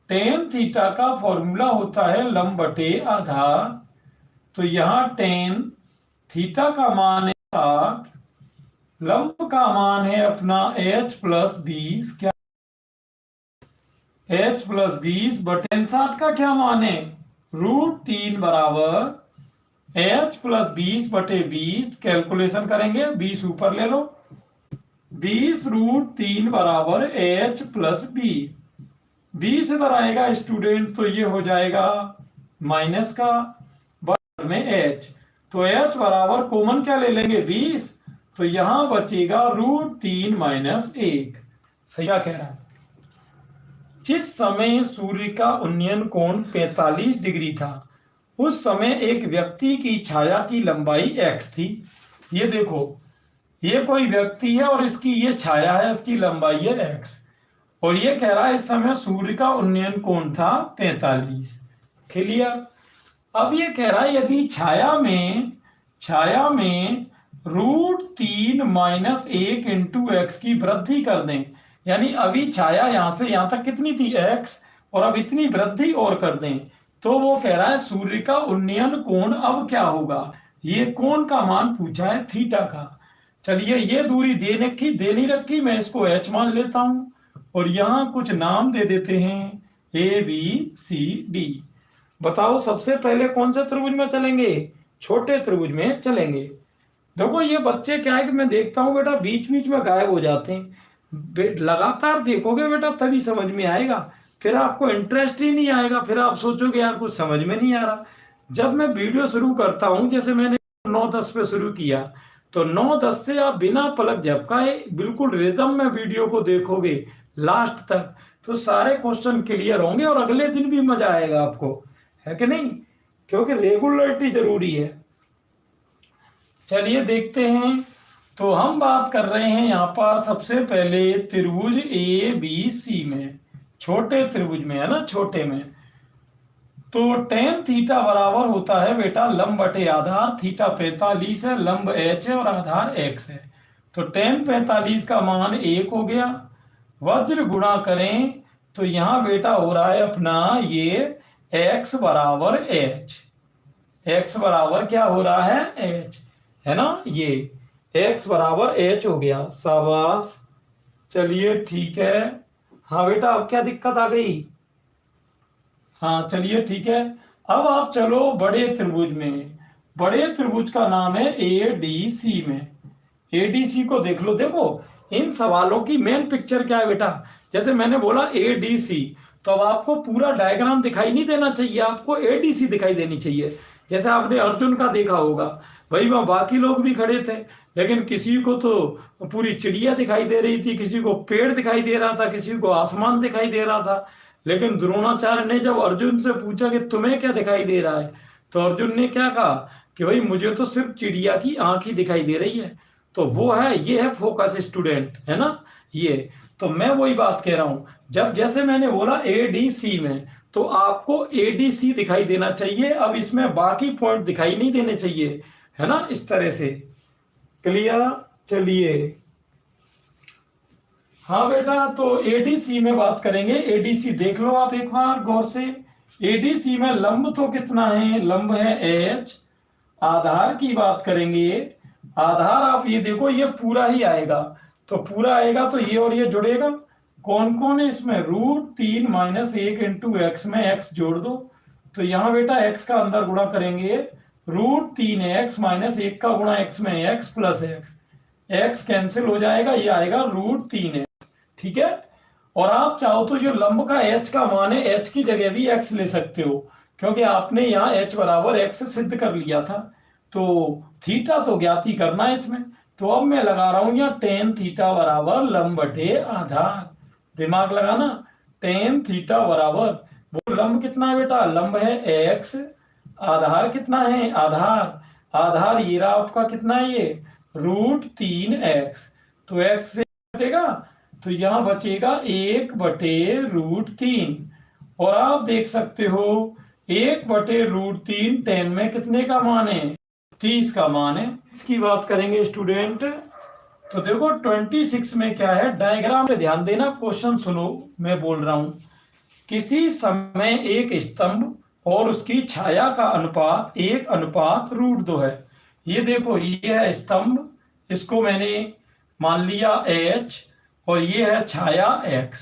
[SPEAKER 1] tan थीटा का फॉर्मूला होता है लंब बटे आधार। तो यहाँ tan थीटा का मान है 60, लंब का मान है अपना h प्लस 20। क्या h प्लस 20 बटे 60 का क्या मान है, √3 बराबर h प्लस 20 बटे 20। कैलकुलेशन करेंगे, 20 ऊपर ले लो, 20√3 बराबर h प्लस 20। 20 इधर आएगा स्टूडेंट, तो ये हो जाएगा माइनस का, बराबर में h। तो h बराबर कॉमन क्या ले लेंगे, 20। तो यहां बचेगा √3 माइनस 1। सही क्या कह रहा है। जिस समय सूर्य का उन्नयन कोण 45 डिग्री था, उस समय एक व्यक्ति की छाया की लंबाई x थी। ये देखो, ये कोई व्यक्ति है और इसकी ये छाया है, इसकी लंबाई है x। और ये कह रहा है इस समय सूर्य का उन्नयन कोण था 45। क्लियर। अब ये कह रहा है यदि छाया में √3 माइनस 1 इंटू एक्स की वृद्धि कर दें, यानी अभी छाया यहां से यहां तक कितनी थी x, और अब इतनी वृद्धि और कर दें, तो वो कह रहा है सूर्य का उन्नयन कोण अब क्या होगा। ये कोण का मान पूछा है थीटा का। चलिए ये दूरी दे नहीं रखी, मैं इसको h मान लेता हूं और यहां कुछ नाम दे देते हैं ABCD। बताओ सबसे पहले कौन से त्रिभुज में चलेंगे, छोटे त्रिभुज में चलेंगे। देखो ये बच्चे क्या है कि मैं देखता हूं बेटा बीच बीच में गायब हो जाते हैं। लगातार देखोगे बेटा तभी समझ में आएगा, फिर आपको इंटरेस्ट ही नहीं आएगा, फिर आप सोचोगे यार कुछ समझ में नहीं आ रहा। जब मैं वीडियो शुरू करता हूं, जैसे मैंने 9-10 पे शुरू किया, तो 9-10 से आप बिना पलक झपकाए बिल्कुल रिदम में वीडियो को देखोगे लास्ट तक, तो सारे क्वेश्चन क्लियर होंगे और अगले दिन भी मजा आएगा आपको, है कि नहीं, क्योंकि रेगुलरिटी जरूरी है। चलिए देखते हैं। तो हम बात कर रहे हैं यहाँ पर सबसे पहले त्रिभुज ए बी सी में, छोटे त्रिभुज में, है ना, छोटे में। तो टेन थीटा बराबर होता है बेटा लंब बटे आधार, थीटा 45 है, लंब h है और आधार x है। तो टेन 45 का मान 1 हो गया, वज्र गुणा करें तो यहाँ बेटा हो रहा है अपना ये x बराबर h, x बराबर क्या हो रहा है, h, है ना, ये x बराबर h हो गया, शाबाश। चलिए ठीक है। हाँ बेटा अब क्या दिक्कत आ गई, हाँ चलिए ठीक है। अब आप चलो बड़े त्रिभुज में, बड़े त्रिभुज का नाम है एडीसी में, एडीसी को देख लो। देखो इन सवालों की मेन पिक्चर क्या है बेटा, जैसे मैंने बोला एडीसी, तो अब आपको पूरा डायग्राम दिखाई नहीं देना चाहिए, आपको एडीसी दिखाई देनी चाहिए। जैसे आपने अर्जुन का देखा होगा, भाई वहाँ बाकी लोग भी खड़े थे, लेकिन किसी को तो पूरी चिड़िया दिखाई दे रही थी, किसी को पेड़ दिखाई दे रहा था, किसी को आसमान दिखाई दे रहा था। लेकिन द्रोणाचार्य ने जब अर्जुन से पूछा कि तुम्हें क्या दिखाई दे रहा है, तो अर्जुन ने क्या कहा कि भाई मुझे तो सिर्फ चिड़िया की आंख ही दिखाई दे रही है। तो वो है, ये है फोकस स्टूडेंट, है ना ये। तो मैं वही बात कह रहा हूं, जब जैसे मैंने बोला एडीसी में, तो आपको एडीसी दिखाई देना चाहिए, अब इसमें बाकी पॉइंट दिखाई नहीं देने चाहिए, है ना, इस तरह से। क्लियर। चलिए हाँ बेटा, तो एडीसी में बात करेंगे। एडीसी देख लो आप एक बार गौर से। एडीसी में लंब तो कितना है, लंब है h, आधार की बात करेंगे, आधार आप ये देखो ये पूरा ही आएगा, तो पूरा आएगा तो ये और ये जुड़ेगा। कौन कौन है इसमें, √3 - 1 इंटू एक्स में x जोड़ दो, तो यहाँ बेटा x का अंदर गुणा करेंगे, √3x - 1 का गुणा x में x प्लस x कैंसिल हो जाएगा, ये आएगा √3x, ठीक है। और आप चाहो तो जो लंब का h का मान है, h की जगह भी x ले सकते हो, क्योंकि आपने यहाँ h बराबर x सिद्ध कर लिया था, तो थीटा तो ज्ञात ही करना है इसमें। तो अब मैं लगा रहा हूं यहाँ टेन थीटा बराबर लंब बटे आधार, दिमाग लगाना, टेन थीटा बराबर, वो लंब कितना है बेटा, लंब है x, आधार कितना है, आधार, आधार ये रहा आपका कितना है ये, √3x, तो x से बचेगा, तो यहां बचेगा 1/√3। और आप देख सकते हो 1/√3 10 में कितने का मान है, 30 का मान है। इसकी बात करेंगे स्टूडेंट, तो देखो 26 में क्या है, डायग्राम पे ध्यान देना, क्वेश्चन सुनो मैं बोल रहा हूं। किसी समय एक स्तंभ और उसकी छाया का अनुपात 1:√2 है। ये देखो ये है स्तंभ, इसको मैंने मान लिया h, और ये है छाया x,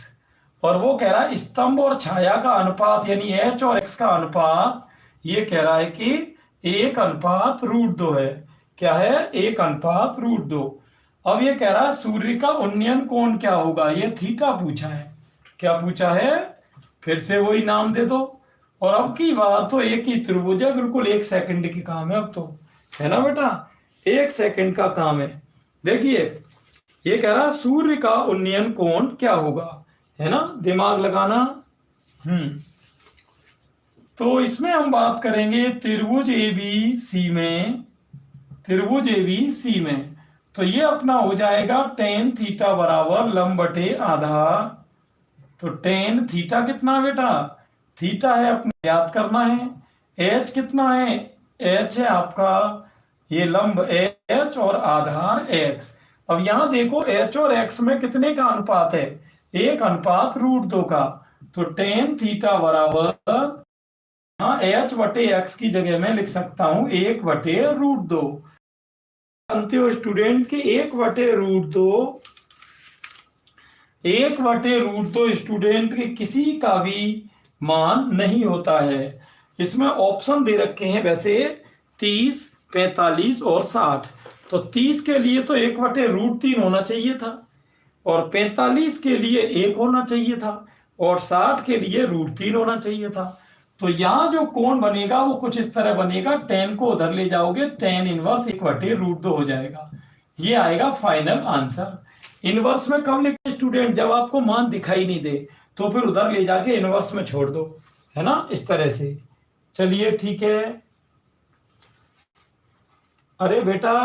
[SPEAKER 1] और वो कह रहा है स्तंभ और छाया का अनुपात यानी h और x का अनुपात, ये कह रहा है कि 1:√2 है। क्या है, 1:√2। अब ये कह रहा है सूर्य का उन्नयन कोण क्या होगा, ये थीटा पूछा है। क्या पूछा है, फिर से वही नाम दे दो। और अब की बार तो एक ही त्रिभुज है, बिल्कुल 1 सेकंड की काम है अब तो, है ना बेटा, 1 सेकंड का काम है। देखिए ये कह रहा है सूर्य का उन्नयन कोण क्या होगा, है ना, दिमाग लगाना। तो इसमें हम बात करेंगे त्रिभुज एबीसी में, त्रिभुज एबीसी में, तो ये अपना हो जाएगा टेन थीटा बराबर लंब बटे आधार। तो टेन थीटा कितना बेटा, थीटा है अपने याद करना है, एच कितना है, एच है आपका ये लंब एच और आधार एक्स। अब यहां देखो एच और एक्स में कितने का अनुपात है, 1:√2 का। तो टेन थीटा बराबर, हाँ एच बटे एक्स की जगह में लिख सकता हूं 1/√2। जानते हो स्टूडेंट कि 1/√2, 1/√2 स्टूडेंट के किसी का भी मान नहीं होता है। इसमें ऑप्शन दे रखे हैं वैसे 30, 45 और 60। तो 30 के लिए तो 1/√3 होना चाहिए था, और 45 के लिए 1 होना चाहिए था, और 60 के लिए √3 होना चाहिए था। तो यहाँ जो कोण बनेगा वो कुछ इस तरह बनेगा, tan को उधर ले जाओगे tan इनवर्स 1/√2 हो जाएगा, ये आएगा फाइनल आंसर। इनवर्स में कब लिखे स्टूडेंट? जब आपको मान दिखाई नहीं दे तो फिर उधर ले जाके इनवर्स में छोड़ दो, है ना, इस तरह से। चलिए ठीक है। अरे बेटा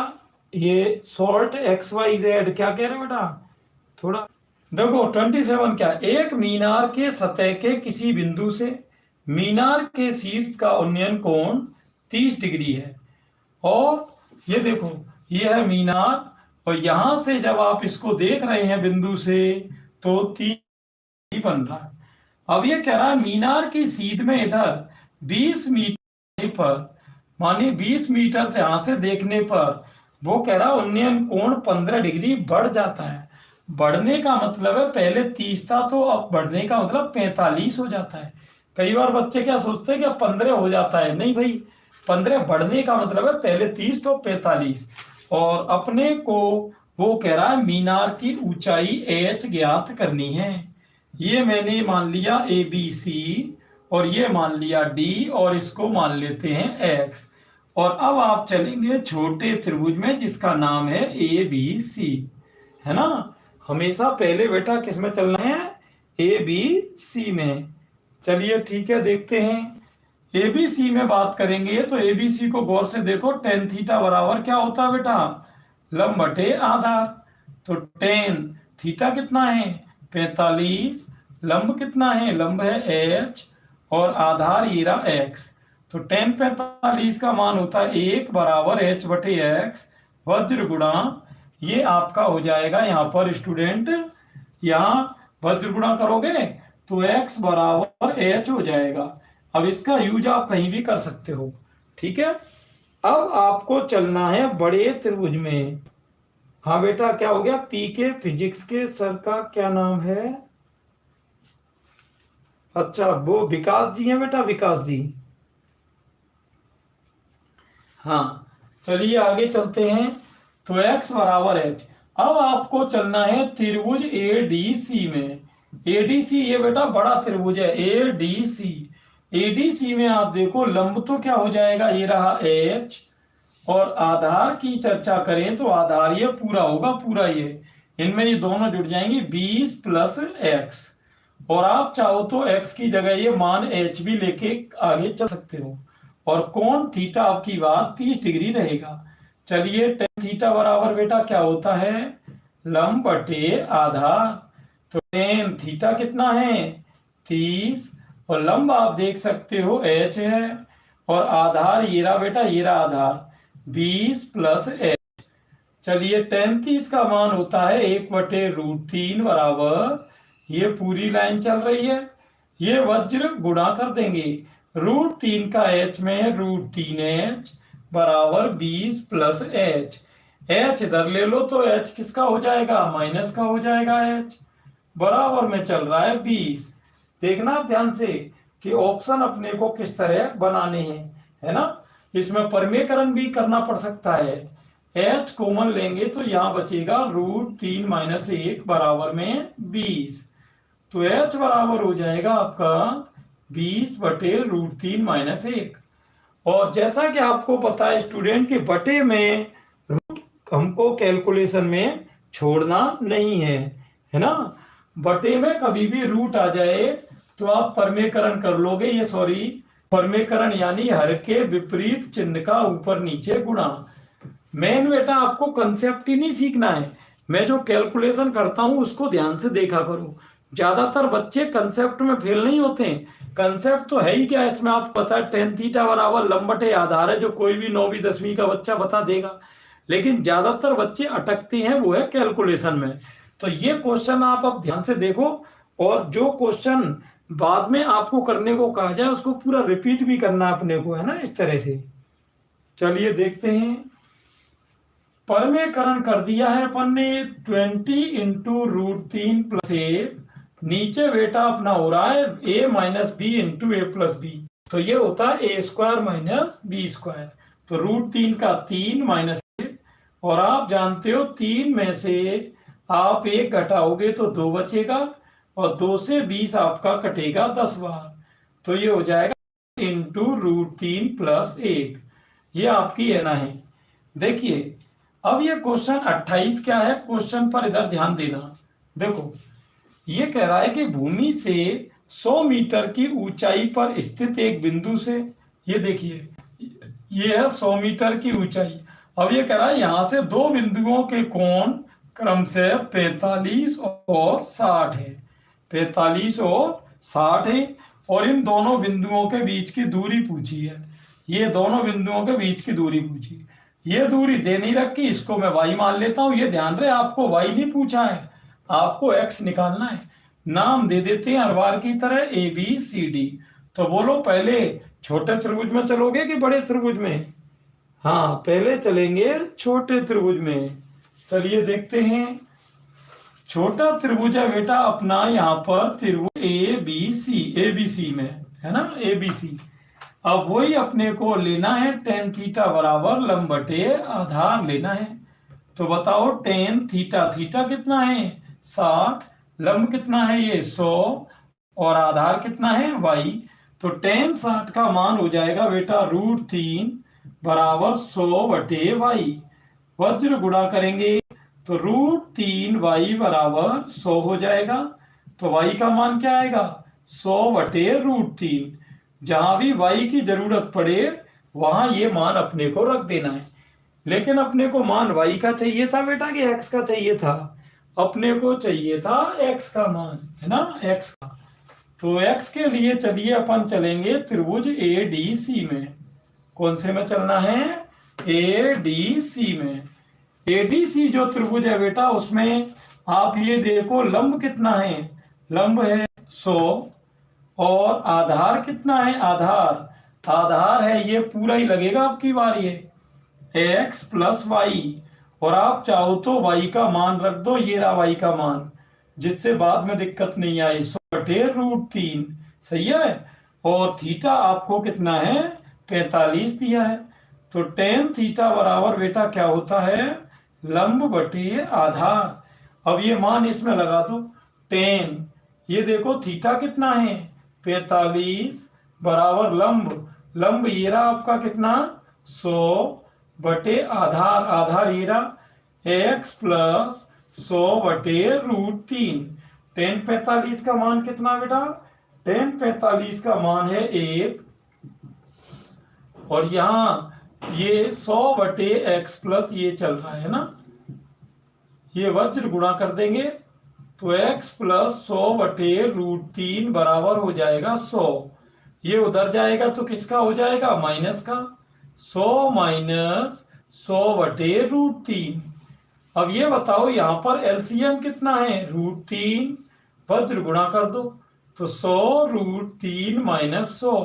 [SPEAKER 1] ये शॉर्ट एक्स वाई जेड क्या कह रहे हो बेटा? थोड़ा देखो 27 क्या, एक मीनार के सतह के किसी बिंदु से मीनार के शीर्ष का उन्नयन कोण 30 डिग्री है। और ये देखो ये है मीनार, और यहां से जब आप इसको देख रहे हैं बिंदु से तो 30 बन रहा है। अब ये कह रहा है मीनार की सीध में इधर 20 मीटर पर, मानिए 20 मीटर से यहां से देखने पर वो कह रहा है उन्नयन कोण 15 डिग्री बढ़ जाता है। बढ़ने का मतलब है पहले 30 था तो अब बढ़ने का मतलब 45 हो जाता है। कई बार बच्चे क्या सोचते हैं कि अब 15 हो जाता है, नहीं भाई, 15 बढ़ने का मतलब है पहले 30 तो 45। और अपने को वो कह रहा है मीनार की ऊंचाई h ज्ञात करनी है। ये मैंने मान लिया ए बी सी, और ये मान लिया डी, और इसको मान लेते हैं x। और अब आप चलेंगे छोटे त्रिभुज में जिसका नाम है ए बी सी, है ना। हमेशा पहले बेटा किस में चलना है? ए बी सी में। चलिए ठीक है, देखते हैं। ए बी सी में बात करेंगे तो ए बी सी को गौर से देखो। टेन थीटा बराबर क्या होता है बेटा? लंब बटे आधार। तो टेन थीटा कितना है? 45। लंब कितना है? लंब है h, और आधार ये रहा x। तो टेन 45 का मान होता है 1 बराबर h बटे x वज्र गुणा, ये आपका हो जाएगा यहाँ पर स्टूडेंट, यहाँ वज्र गुणा करोगे तो x बराबर h हो जाएगा। अब इसका यूज आप कहीं भी कर सकते हो, ठीक है। अब आपको चलना है बड़े त्रिभुज में। हाँ बेटा क्या हो गया? पी के फिजिक्स के सर का क्या नाम है? अच्छा वो विकास जी हैं बेटा, विकास जी। हाँ चलिए आगे चलते हैं। तो x बराबर h। अब आपको चलना है त्रिभुज ADC में। ADC ये बेटा बड़ा त्रिभुज है ADC। ADC में आप देखो लंब तो क्या हो जाएगा? ये रहा h, और आधार की चर्चा करें तो आधार ये पूरा होगा, पूरा ये, इनमें ये दोनों जुड़ जाएंगे 20 प्लस x। और आप चाहो तो x की जगह ये मान h भी लेके आगे चल सकते हो। और कोण थीटा आपकी बात 30 डिग्री रहेगा। चलिए टेन थीटा बराबर बेटा क्या होता है? लंब बटे आधार। तो टेन थीटा कितना है? 30, और लंब आप देख सकते हो h है, और आधार ये रहा बेटा, ये रहा आधार 20 प्लस h। चलिए टेन 30 का मान होता है 1/√3 बराबर, ये पूरी लाइन चल रही है, ये वज्र गुणा कर देंगे √3 का h में √3h बराबर 20 प्लस h। h इधर ले लो तो h किसका हो जाएगा? माइनस का हो जाएगा h, बराबर में चल रहा है 20। देखना आप ध्यान से कि ऑप्शन अपने को किस तरह बनाने हैं, है ना। इसमें परमेकरण भी करना पड़ सकता है। h कॉमन लेंगे तो यहाँ बचेगा √3 - 1 बराबर में 20। तो h बराबर हो जाएगा आपका 20/√3 - 1। और जैसा कि आपको पता है स्टूडेंट के बटे में रूट हमको कैलकुलेशन में छोड़ना नहीं है ना। बटे में कभी भी रूट आ जाए तो आप परमेकरण कर लोगे, ये सॉरी परमेकरण यानी हर के विपरीत चिन्ह का ऊपर नीचे गुणा। मेन बेटा आपको कंसेप्ट ही नहीं सीखना है, मैं जो कैलकुलेशन करता हूं उसको ध्यान से देखा करो। ज्यादातर बच्चे कंसेप्ट में फेल नहीं होते हैं। कंसेप्ट तो है ही क्या इसमें, आपको पता है टेन थीटा बराबर लंब बटे आधार है, जो कोई भी 9वीं 10वीं का बच्चा बता देगा। लेकिन ज्यादातर बच्चे अटकते हैं वो है कैलकुलेशन में। तो ये क्वेश्चन आप अब ध्यान से देखो, और जो क्वेश्चन बाद में आपको करने को कहा जाए उसको पूरा रिपीट भी करना अपने को, है ना, इस तरह से। चलिए देखते हैं। परमेकरण कर दिया है अपन ने 20 × √3 + 1। नीचे बेटा अपना हो रहा है a - b × a + b। तो ये होता है a² - b²। तो √3 का 3 - 1, और आप जानते हो 3 में से आप 1 घटाओगे तो 2 बचेगा, और 2 से 20 आपका कटेगा 10 बार। तो ये हो जाएगा × √3 + 1। ये आपकी है ना है। देखिए अब ये क्वेश्चन 28 क्या है, क्वेश्चन पर इधर ध्यान देना। देखो ये कह रहा है कि भूमि से 100 मीटर की ऊंचाई पर स्थित एक बिंदु से, ये देखिए ये है 100 मीटर की ऊंचाई। अब ये कह रहा है यहां से दो बिंदुओं के कोण क्रम से 45 और 60 है, 45 और 60 है, और इन दोनों बिंदुओं के बीच की दूरी पूछी है। ये दोनों बिंदुओं के बीच की दूरी पूछी, ये दूरी दे नहीं रखी, इसको मैं y मान लेता हूं। ये ध्यान रहे आपको y नहीं पूछा है, आपको x निकालना है। नाम दे देते हैं हर बार की तरह ABCD। तो बोलो पहले छोटे त्रिभुज में चलोगे कि बड़े त्रिभुज में? हाँ पहले चलेंगे छोटे त्रिभुज में। चलिए देखते हैं। छोटा त्रिभुज है बेटा अपना यहाँ पर त्रिभुज ABC में है ना, ABC। अब वही अपने को लेना है tan थीटा बराबर लंब बटे आधार लेना है। तो बताओ tan थीटा, थीटा कितना है 60, लंब कितना है ये 100, और आधार कितना है y। तो tan 60 का मान हो जाएगा बेटा √3 बराबर 100 बटे y। वज्र गुणा करेंगे तो √3y बराबर 100 हो जाएगा। तो y का मान क्या आएगा 100 बटे √3। जहां भी y की जरूरत पड़े वहां ये मान अपने को रख देना है। लेकिन अपने को मान y का चाहिए था बेटा कि x का चाहिए था? अपने को चाहिए था x का मान, है ना, x का। तो x के लिए चलिए अपन चलेंगे त्रिभुज ADC में। कौन से में चलना है? ADC में। ADC जो त्रिभुज है बेटा उसमें आप ये देखो लंब कितना है, लंब है 100, और आधार कितना है, आधार है ये पूरा ही लगेगा आपकी बार, ये x प्लस वाई, और आप चाहो तो y का मान रख दो, ये रहा y का मान, जिससे बाद में दिक्कत नहीं आई। 100 बटे √3 सही है। और थीटा आपको कितना है 45 दिया है। तो tan थीटा बराबर बेटा क्या होता है लंब बटे आधार। अब ये मान इसमें लगा दो tan, ये देखो थीटा कितना है 45 बराबर लंब ये रहा आपका कितना 100 बटे आधार ये रहा x प्लस 100 बटे √3। tan 45 का मान कितना बेटा, tan 45 का मान है 1, और यहाँ ये 100 बटे x प्लस ये चल रहा है ना, ये वज्र गुणा कर देंगे तो x प्लस 100 बटे √3 बराबर हो जाएगा 100। ये उधर जाएगा तो किसका हो जाएगा माइनस का, 100 माइनस 100 बटे √3। अब ये बताओ यहाँ पर एलसीएम कितना है √3, वज्र गुणा कर दो तो 100 √3 माइनस 100।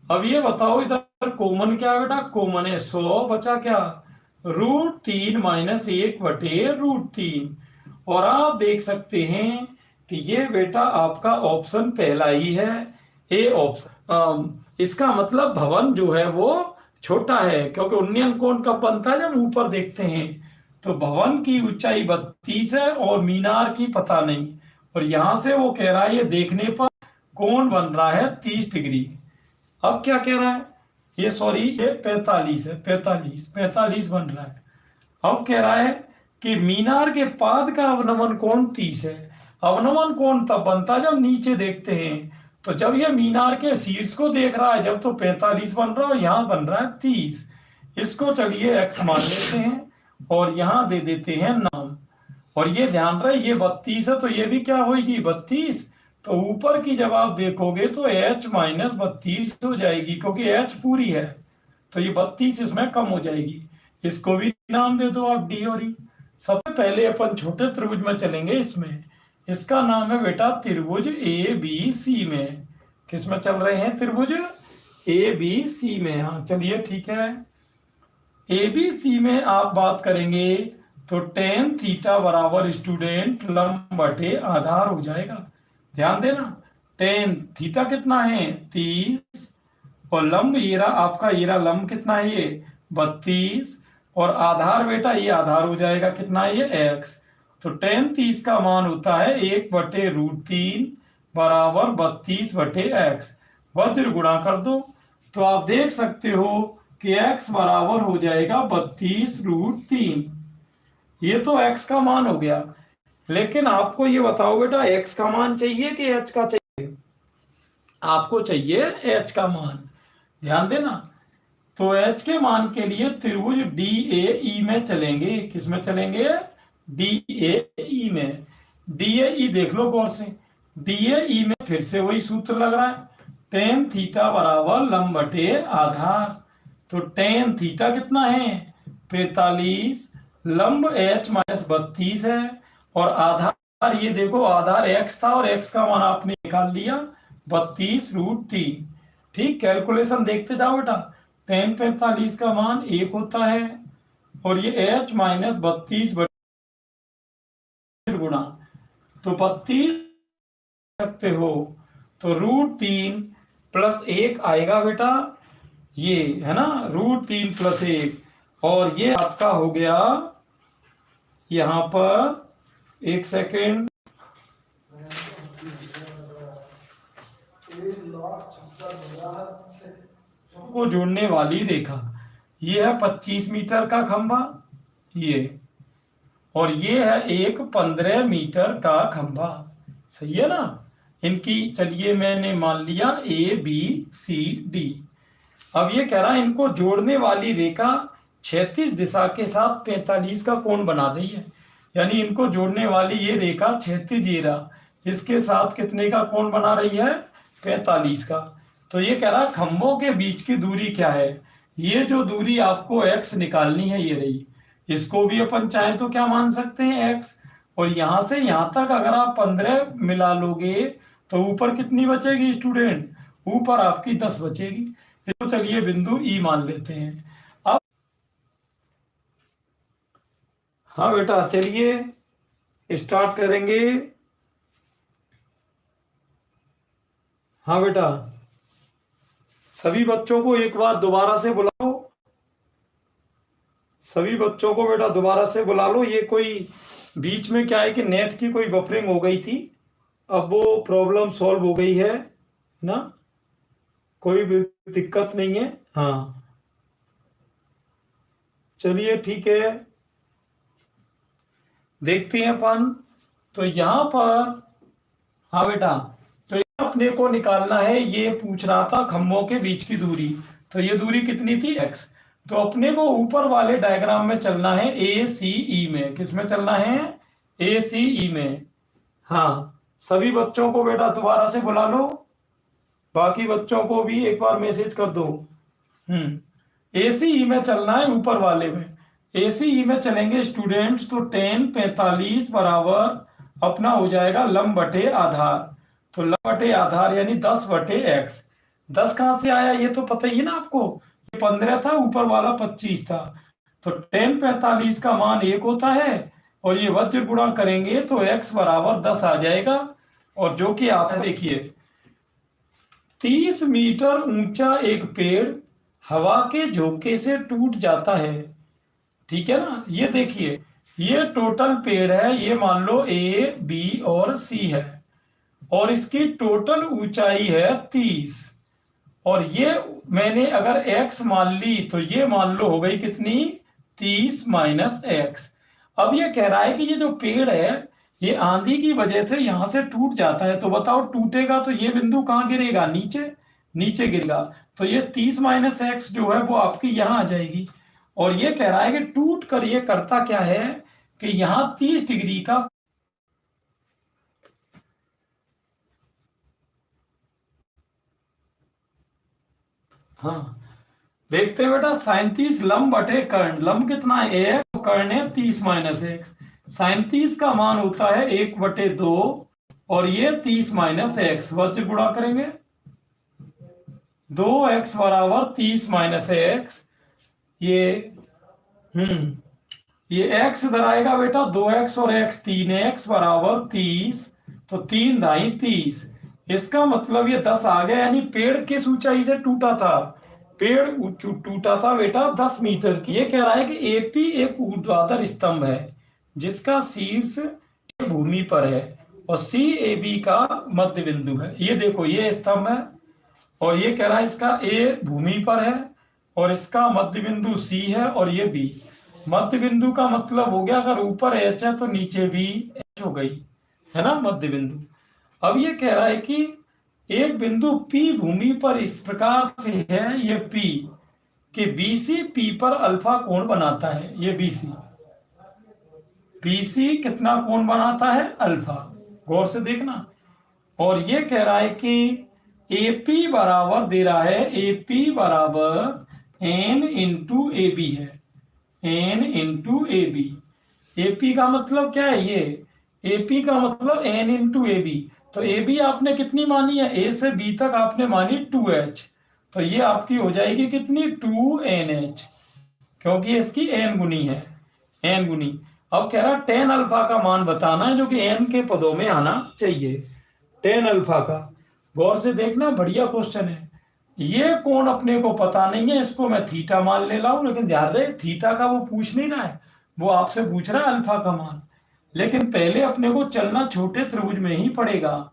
[SPEAKER 1] अब ये बताओ इधर कॉमन क्या है बेटा, कॉमन है 100, बचा क्या √3 माइनस 1 बटे √3। और आप देख सकते हैं कि ये बेटा आपका ऑप्शन पहला ही है, ए ऑप्शन। इसका मतलब भवन जो है वो छोटा है, क्योंकि उन्नयन कोण कब बनता है जब ऊपर देखते हैं। तो भवन की ऊंचाई 32 है और मीनार की पता नहीं, और यहां से वो कह रहा है ये देखने पर कोण बन रहा है 30 डिग्री। अब क्या कह रहा है ये, सॉरी ये 45 है, 45 बन रहा है। अब कह रहा है कि मीनार के पाद का अवनमन कोण 30 है। अवनमन कोण तब बनता है जब नीचे देखते हैं, तो जब ये मीनार के शीर्ष को देख रहा है जब तो 45 बन रहा है, और यहाँ बन रहा है 30। इसको चलिए x मान लेते हैं और यहाँ दे देते हैं नाम। और ये ध्यान रहे ये 32 है तो ये भी क्या होगी 32। तो ऊपर की जब आप देखोगे तो h माइनस 32 हो जाएगी, क्योंकि h पूरी है तो ये 32 इसमें कम हो जाएगी। इसको भी नाम दे दो आप d और e। सबसे पहले अपन छोटे त्रिभुज में चलेंगे, इसमें इसका नाम है बेटा त्रिभुज ABC में। किस में चल रहे हैं त्रिभुज ABC में, हाँ चलिए ठीक है। ABC में आप बात करेंगे तो tan थीटा बराबर स्टूडेंट लंब बटे आधार हो जाएगा। ध्यान देना tan थीटा कितना है 30, और लंब ये रहा आपका, ये रहा लंब कितना है ये 32, और आधार बेटा ये आधार हो जाएगा कितना है ये x। तो tan 30 का मान होता है 1 बटे √3 बराबर 32 बटे x। वज्र गुणा कर दो तो आप देख सकते हो कि x बराबर हो जाएगा 32 √3। ये तो x का मान हो गया, लेकिन आपको ये बताओ बेटा x का मान चाहिए कि h का चाहिए? आपको चाहिए h का मान, ध्यान देना। तो h के मान के लिए त्रिभुज DAE में चलेंगे। किस में चलेंगे? DAE में। DAE देख लो गौर से, DAE में फिर से वही सूत्र लग रहा है, टेन थीटा बराबर लंब बटे आधार। तो टेन थीटा कितना है? 45, लंब h माइनस 32 है, और आधार ये देखो, आधार x था और x का मान आपने निकाल लिया 32√3। ठीक, कैलकुलेशन देखते जाओ बेटा। टेन 45 का मान 1 होता है, और ये h माइनस 32 गुणा, तो 32 सकते हो, तो √3 प्लस 1 आएगा बेटा, ये है ना, √3 प्लस 1, और ये आपका हो गया यहां पर, एक सेकेंड, को जोड़ने वाली रेखा, ये है 25 मीटर का खंभा, ये, और ये है एक 15 मीटर का खंभा। सही है ना? इनकी चलिए मैंने मान लिया ABCD। अब ये कह रहा है इनको जोड़ने वाली रेखा क्षैतिज दिशा के साथ 45 का कोण बना रही है, यानी इनको जोड़ने वाली ये रेखा क्षैतिज इसके साथ कितने का कोण बना रही है? 45 का। तो ये कह रहा है खंभों के बीच की दूरी क्या है? ये जो दूरी आपको x निकालनी है ये रही, इसको भी अपन चाहें तो क्या मान सकते हैं x, और यहां से यहां तक अगर आप 15 मिला लोगे तो ऊपर कितनी बचेगी स्टूडेंट? ऊपर आपकी 10 बचेगी। तो चलिए बिंदु E मान लेते हैं। अब हाँ बेटा चलिए स्टार्ट करेंगे। हाँ बेटा, सभी बच्चों को एक बार दोबारा से बुलाओ, सभी बच्चों को बेटा दोबारा से बुला लो। ये कोई बीच में क्या है कि नेट की कोई बफरिंग हो गई थी, अब वो प्रॉब्लम सॉल्व हो गई है ना, कोई भी दिक्कत नहीं है। हाँ चलिए ठीक है, देखते हैं अपन। तो यहां पर, हाँ बेटा, तो ये अपने को निकालना है, ये पूछ रहा था खंभों के बीच की दूरी, तो ये दूरी कितनी थी? x। तो अपने को ऊपर वाले डायग्राम में चलना है ACE में। किस में चलना है? ACE में। हाँ, सभी बच्चों को बेटा दोबारा से बुला लो, बाकी बच्चों को भी एक बार मैसेज कर दो। ACE में चलना है, ऊपर वाले में। ACE में चलेंगे स्टूडेंट्स, तो टेन 45 बराबर अपना हो जाएगा लंब बटे आधार। तो लंब बटे आधार यानी 10 बटे x। 10 कहां से आया ये तो पता ही है ना आपको, ये 15 था, ऊपर वाला 25 था, तो टेन 45 का मान 1 होता है, और ये वज्र गुणा करेंगे तो x बराबर 10 आ जाएगा। और जो कि आप देखिए 30 मीटर ऊंचा एक पेड़ हवा के झोंके से टूट जाता है, ठीक है ना। ये देखिए, ये टोटल पेड़ है, ये मान लो A, B और C है, और इसकी टोटल ऊंचाई है 30, और ये मैंने अगर x मान ली तो ये मान लो हो गई कितनी? 30 माइनस x। अब ये कह रहा है कि ये जो पेड़ है ये आंधी की वजह से यहां से टूट जाता है, तो बताओ टूटेगा तो ये बिंदु कहां गिरेगा? नीचे, नीचे गिरेगा। तो ये 30 माइनस एक्स जो है वो आपकी यहां आ जाएगी, और ये कह रहा है कि टूट कर ये करता क्या है कि यहां 30 डिग्री का, हाँ देखते हैं बेटा, 37 लंब बटे कर्ण। लंब कितना है? 1, कर्ण है 30 माइनस एक्स। 37 का मान होता है 1/2, और ये 30 माइनस एक्स, वज्र गुणा करेंगे 2x बराबर 30 माइनस एक्स। ये ये x इधर आएगा बेटा, 2x और x 3x बराबर 30, तो 3 दाई 30। इसका मतलब ये 10 आ गया, यानी पेड़ किस ऊंचाई से टूटा था? पेड़ टूटा था बेटा 10 मीटर की। ये कह रहा है कि AP एक ऊर्ध्वाधर स्तंभ है जिसका शीर्ष भूमि पर है, और CAB का मध्य बिंदु है। ये देखो ये स्तंभ है, और ये कह रहा है इसका A भूमि पर है, और इसका मध्य बिंदु C है, और ये B। मध्य बिंदु का मतलब हो गया अगर ऊपर एच है तो नीचे भी एच हो गई, है ना मध्य बिंदु। अब ये कह रहा है कि एक बिंदु P भूमि पर इस प्रकार से है, ये P कि BC P पर अल्फा कोण बनाता है। ये BC कितना कोण बनाता है? अल्फा। गौर से देखना। और ये कह रहा है कि AP बराबर दे रहा है, AP बराबर N इंटू ए बी है, N into a b. AP का मतलब क्या है? ये AP का मतलब N इंटू ए बी। तो ए बी आपने कितनी मानी है? A से B तक आपने मानी 2H, तो ये आपकी हो जाएगी कितनी? 2NH, क्योंकि इसकी n गुनी है, n गुनी। अब कह रहा टेन अल्फा का मान बताना है, जो कि n के पदों में आना चाहिए, टेन अल्फा का। गौर से देखना, बढ़िया क्वेश्चन है। ये कोण अपने को पता नहीं है, इसको मैं थीटा मान ले रहा हूं, लेकिन ध्यान रहे थीटा का वो पूछ नहीं रहा है, वो आपसे पूछ रहा है अल्फा का मान। लेकिन पहले अपने को चलना छोटे त्रिभुज में ही पड़ेगा।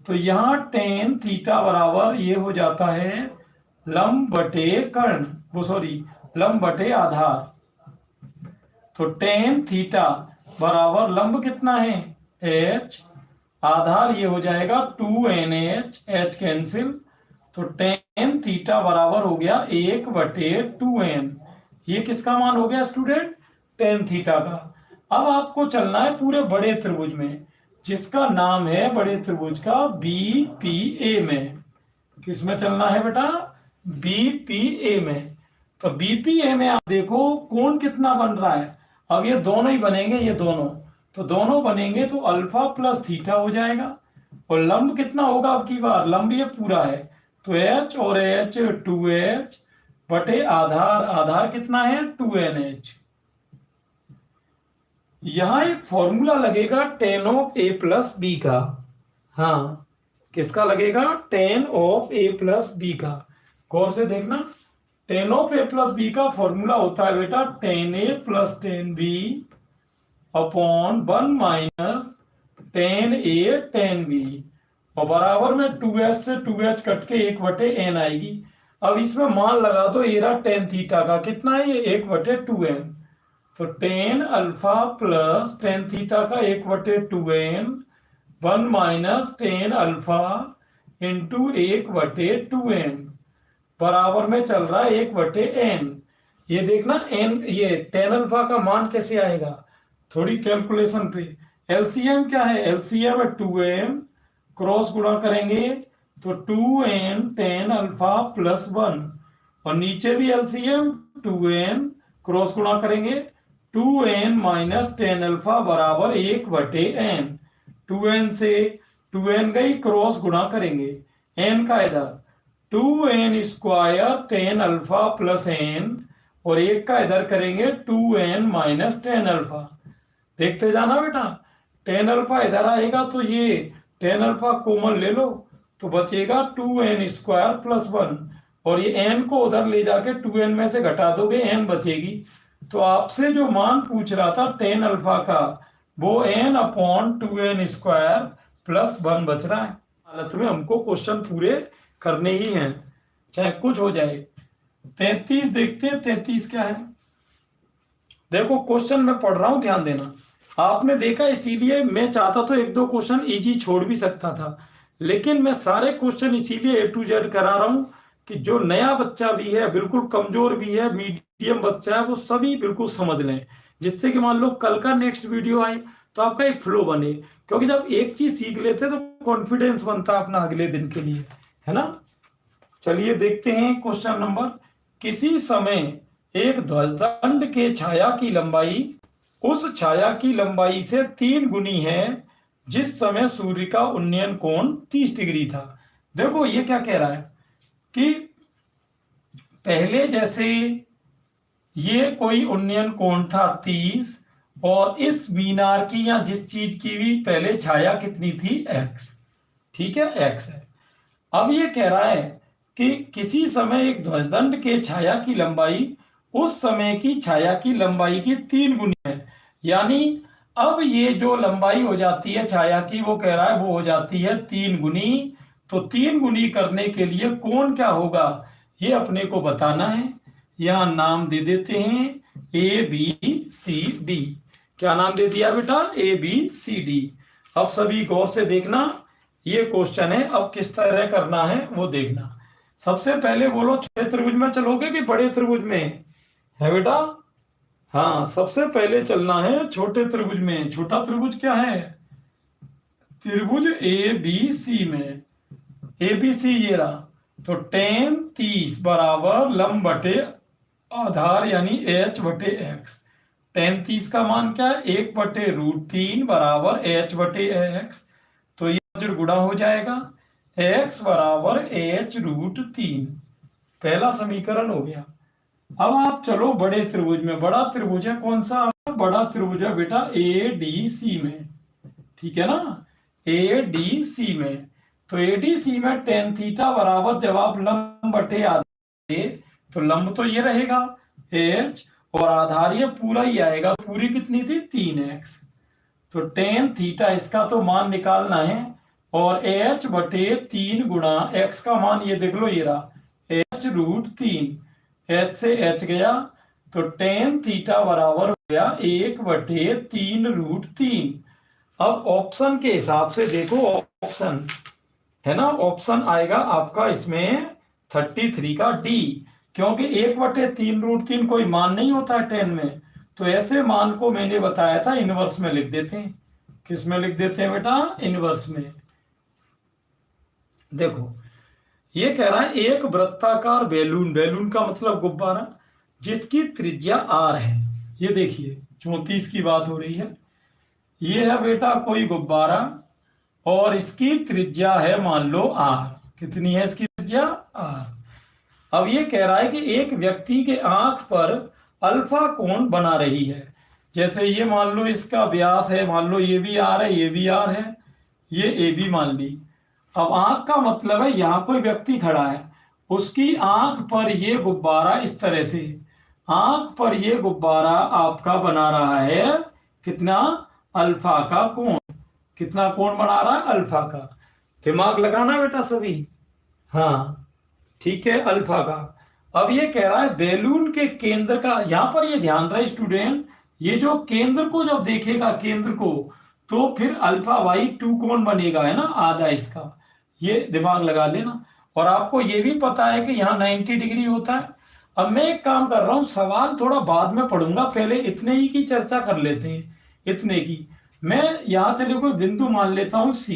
[SPEAKER 1] तो यहाँ टेन थीटा बराबर ये हो जाता है लंब बटे कर्ण, वो सॉरी लंब बटे आधार। तो टेन थीटा बराबर लंब कितना है? h, आधार ये हो जाएगा 2NH, h कैंसिल। तो टेन थीटा बराबर हो गया 1/2n। ये किसका मान हो गया स्टूडेंट? टेन थीटा का। अब आपको चलना है पूरे बड़े त्रिभुज में, जिसका नाम है बड़े त्रिभुज का BPA में। किस में चलना है बेटा? BPA में। तो BPA में आप देखो कोण कितना बन रहा है। अब ये दोनों ही बनेंगे, ये दोनों, तो दोनों बनेंगे तो अल्फा प्लस थीटा हो जाएगा। और लंब कितना होगा? अब की बार लंब ये पूरा है, तो h और h 2h बटे आधार, आधार कितना है? 2NH। यहां एक फॉर्मूला लगेगा tan of a plus b का। हाँ, किसका लगेगा? Tan of a plus b का। गौर से देखना, tan of a plus b का फॉर्मूला होता है बेटा tan a plus tan b upon 1 minus tan a tan b, और बराबर में 2h से 2h कट के 1/n आएगी। अब इसमें मान लगा दो, ये रहा टेन थीटा का, कितना है ये? 1/2n। तो tan alpha plus tan theta का 1/2n, 1 minus tan alpha into 1/2n, बराबर में चल रहा है 1/n। ये देखना n, ये टेन अल्फा का मान कैसे आएगा? थोड़ी कैलकुलेशन पे। एलसीएम क्या है? एलसीएम है 2n, क्रॉस गुणा करेंगे तो 2n टेन अल्फा प्लस 1, और नीचे भी एलसीएम 2n, क्रॉस गुणा करेंगे 2n माइनस टेन अल्फा बराबर 1/n। 2n से 2n गई, क्रॉस गुणा करेंगे n का इधर 2n square tan alpha plus n, और एक का इधर करेंगे 2n माइनस टेन अल्फा। देखते जाना बेटा, टेन अल्फा इधर आएगा तो ये टेन अल्फा कॉमन ले लो, तो बचेगा 2n स्क्वायर प्लस 1, और ये n को उधर ले जाके 2n में से घटा दोगे, n बचेगी। तो आपसे जो मान पूछ रहा था टेन अल्फा का, वो n upon 2n square plus 1 बच रहा है। हालत में हमको क्वेश्चन पूरे करने ही हैं, चाहे कुछ हो जाए। 33 देखते हैं, 33 क्या है? देखो क्वेश्चन मैं पढ़ रहा हूं, ध्यान देना। आपने देखा, इसीलिए मैं चाहता तो एक दो क्वेश्चन इजी छोड़ भी सकता था, लेकिन मैं सारे क्वेश्चन इसीलिए A to Z करा रहा हूं कि जो नया बच्चा भी है, बिल्कुल कमजोर भी है, मीडियम बच्चा है, वो सभी बिल्कुल समझ लें, जिससे कि मान लो कल का नेक्स्ट वीडियो आए तो आपका एक फ्लो बने। क्योंकि जब एक चीज सीख लेते तो कॉन्फिडेंस बनता है अपना अगले दिन के लिए, है ना। चलिए देखते हैं क्वेश्चन नंबर। किसी समय एक ध्वजदंड के छाया की लंबाई उस छाया की लंबाई से 3 गुनी है जिस समय सूर्य का उन्नयन कोण 30 डिग्री था। देखो ये क्या कह रहा है कि पहले जैसे ये कोई उन्नयन कोण था 30, और इस मीनार की या जिस चीज की भी पहले छाया कितनी थी? x, ठीक है, x है। अब ये कह रहा है कि किसी समय एक ध्वजदंड के छाया की लंबाई उस समय की छाया की लंबाई की 3 गुनी है। यानी अब ये जो लंबाई हो जाती है छाया की, वो कह रहा है वो हो जाती है 3 गुनी। तो 3 गुनी करने के लिए कोण क्या होगा, ये अपने को बताना है। यहाँ नाम दे देते हैं, ए बी सी डी। क्या नाम दे दिया बेटा? A B C D. अब सभी गौर से देखना, ये क्वेश्चन है, अब किस तरह करना है वो देखना। सबसे पहले बोलो, छोटे त्रिभुज में चलोगे कि बड़े त्रिभुज में है बेटा? हाँ, सबसे पहले चलना है छोटे त्रिभुज में। छोटा त्रिभुज क्या है? त्रिभुज ए बी सी में। ए बी सी ये रहा, तो tan 30 बराबर लंब बटे आधार यानी h बटे x। tan 30 का मान क्या है? 1/√3 बराबर h बटे x। तो ये जो गुणा हो जाएगा, x बराबर h√3। पहला समीकरण हो गया। अब आप चलो बड़े त्रिभुज में। बड़ा त्रिभुज है कौन सा? बड़ा त्रिभुज है बेटा ए डी सी में, ठीक है ना? ए डी सी में, तो ए डी सी में tan थीटा बराबर, जब आप लंब बटे आधार, तो लंब तो ये रहेगा h और आधार ये पूरा ही आएगा। पूरी कितनी थी? 3x। तो tan थीटा इसका तो मान निकालना है, और h बटे 3 गुणा x का मान ये देख लो, ये रहा h√3। h से h गया, तो tan थीटा बराबर हो गया 1/3√3। अब ऑप्शन के हिसाब से देखो, ऑप्शन है ना, ऑप्शन आएगा आपका इसमें 33 का डी, क्योंकि 1/3√3 कोई मान नहीं होता है tan में। तो ऐसे मान को मैंने बताया था इनवर्स में लिख देते हैं। किस में लिख देते हैं बेटा? इनवर्स में। देखो, ये कह रहा है एक वृत्ताकार बैलून, बैलून का मतलब गुब्बारा, जिसकी त्रिज्या r है। ये देखिए 34 की बात हो रही है। ये है बेटा कोई गुब्बारा, और इसकी त्रिज्या है मान लो r। कितनी है इसकी त्रिज्या? r। अब ये कह रहा है कि एक व्यक्ति के आंख पर अल्फा कोण बना रही है। जैसे ये मान लो इसका व्यास है, मान लो ये भी r है, ये भी r है, ये ए बी मान ली। अब आंख का मतलब है यहाँ कोई व्यक्ति खड़ा है, उसकी आंख पर ये गुब्बारा इस तरह से, आंख पर ये गुब्बारा आपका बना रहा है कितना? अल्फा का कोण। कितना कोण बना रहा है? अल्फा का। दिमाग लगाना बेटा सभी। हाँ ठीक है, अल्फा का। अब ये कह रहा है बैलून के केंद्र का, यहां पर ये ध्यान रहे स्टूडेंट, ये जो केंद्र को जब देखेगा, केंद्र को, तो फिर α/2 कोण बनेगा, है ना, आधा इसका। ये दिमाग लगा लेना। और आपको ये भी पता है कि यहाँ 90 डिग्री होता है। अब मैं एक काम कर रहा हूं, सवाल थोड़ा बाद में पढ़ूंगा, पहले इतने ही की चर्चा कर लेते हैं। इतने की मैं यहाँ चलो कोई बिंदु मान लेता हूं C,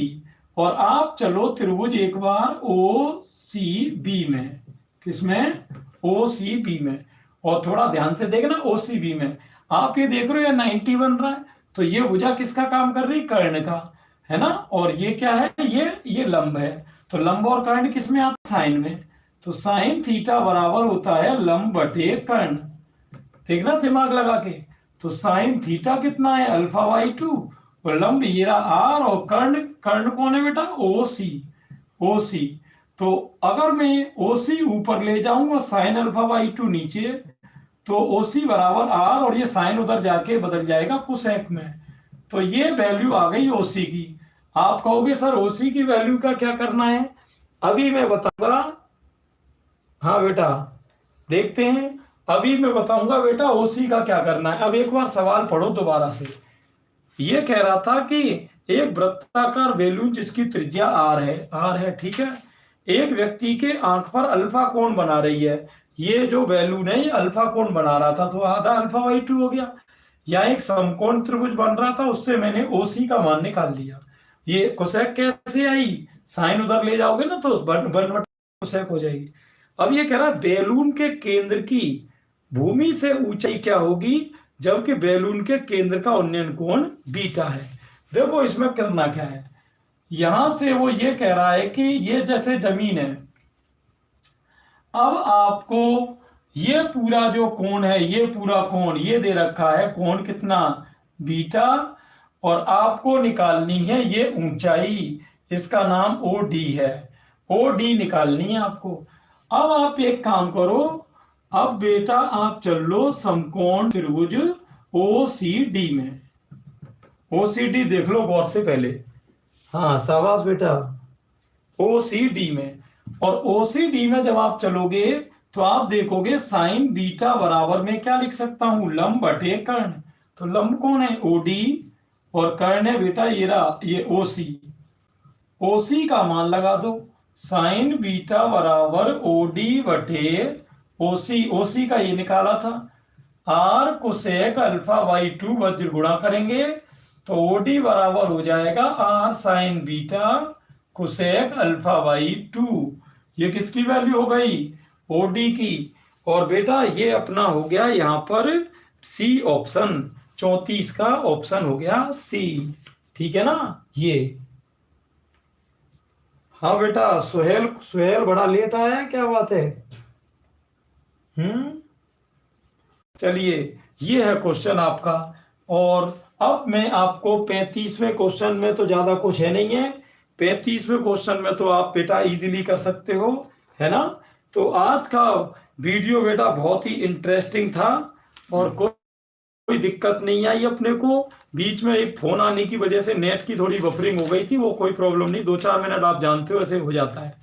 [SPEAKER 1] और आप चलो त्रिभुज एक बार OCB में। किसमें? OCB में। और थोड़ा ध्यान से देखना, OCB में आप ये देख रहे हो, ये 90 बन रहा है, तो ये भुजा किसका काम कर रही? कर्ण का, है ना। और ये क्या है? ये लंब है। तो लंब और कर्ण किस में आता? साइन में। तो साइन थीटा बराबर होता है लंब बटे कर्ण। देखना दिमाग लगा के। तो साइन थीटा कितना है? α/2, और लंब ये रहा r, और कर्ण, कर्ण कौन है बेटा? OC। तो अगर मैं OC ऊपर ले जाऊंगा, साइन α/2 नीचे, तो OC बराबर r, और ये साइन उधर जाके बदल जाएगा कोसेक में। तो ये वैल्यू आ गई OC की। आप कहोगे सर OC की वैल्यू का क्या करना है? अभी मैं बताऊंगा। हाँ बेटा देखते हैं, अभी मैं बताऊंगा बेटा OC का क्या करना है। अब एक बार सवाल पढ़ो दोबारा से। ये कह रहा था कि एक वृत्ताकार बैलून जिसकी त्रिज्या r है, ठीक है, एक व्यक्ति के आंख पर अल्फा कोण बना रही है। ये जो बैलून है ये अल्फा कोण बना रहा था, तो आधा α/2 हो गया। या एक समकोण त्रिभुज बन रहा था, उससे मैंने OC का मान निकाल लिया। ये कोसेक कैसे आई? साइन उधर ले जाओगे ना, तो कोसेक हो जाएगी। अब ये कह रहा है बैलून के केंद्र की भूमि से ऊंचाई क्या होगी, जबकि बैलून के केंद्र का उन्नयन कोण बीटा है। देखो इसमें करना क्या है, यहां से वो ये कह रहा है कि ये जैसे जमीन है, अब आपको ये पूरा जो कोण है, ये पूरा कोण ये दे रखा है, कोण कितना? बीटा। और आपको निकालनी है ये ऊंचाई, इसका नाम OD है। OD निकालनी है आपको। अब आप एक काम करो, अब बेटा आप चल लो समकोण त्रिभुज OCD में। OCD देख लो गौर से पहले। हाँ शाबाश बेटा, OCD में। और OCD में जब आप चलोगे तो आप देखोगे साइन बीटा बराबर में क्या लिख सकता हूं, लंब बटे कर्ण। तो लंब कौन है, ओडी, और कर्ण है बेटा ये रहा, ये ओसी। ओसी का मान लगा दो, साइन बीटा बराबर ओडी बटे ओसी। ओसी का ये निकाला था, आर कोसेक अल्फा बाई 2 वज्र गुणा करेंगे तो ओडी बराबर हो जाएगा R sine beta cosec alpha by 2। ये किसकी वैल्यू हो गई, ओडी की। और बेटा ये अपना हो गया यहाँ पर सी ऑप्शन, 34 का ऑप्शन हो गया सी। ठीक है ना ये। हाँ बेटा सुहेल, सुहेल बड़ा लेट आया है, क्या बात है। चलिए ये है क्वेश्चन आपका। और अब मैं आपको 35वें क्वेश्चन में, तो ज्यादा कुछ है नहीं है, 35वें क्वेश्चन में तो आप बेटा इजीली कर सकते हो, है ना। तो आज का वीडियो बेटा बहुत ही इंटरेस्टिंग था और कोई दिक्कत नहीं आई अपने को। बीच में एक फोन आने की वजह से नेट की थोड़ी बफरिंग हो गई थी, वो कोई प्रॉब्लम नहीं, 2-4 मिनट आप जानते हो ऐसे हो जाता है।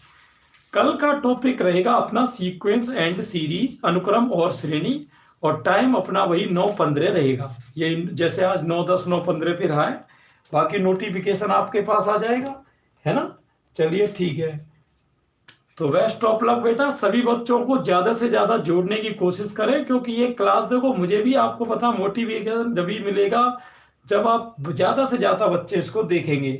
[SPEAKER 1] कल का टॉपिक रहेगा अपना सीक्वेंस एंड सीरीज, अनुक्रम और श्रेणी, और टाइम अपना वही 9:15 रहेगा। ये जैसे आज 9:10 9:15 पे रहा है, बाकी नोटिफिकेशन आपके पास आ जाएगा, है ना। चलिए ठीक है, तो बेस्ट ऑफ लक बेटा। सभी बच्चों को ज्यादा से ज्यादा जोड़ने की कोशिश करें, क्योंकि ये क्लास देखो मुझे भी आपको पता मोटिवेशन जब भी मिलेगा जब आप ज्यादा से ज्यादा बच्चे इसको देखेंगे,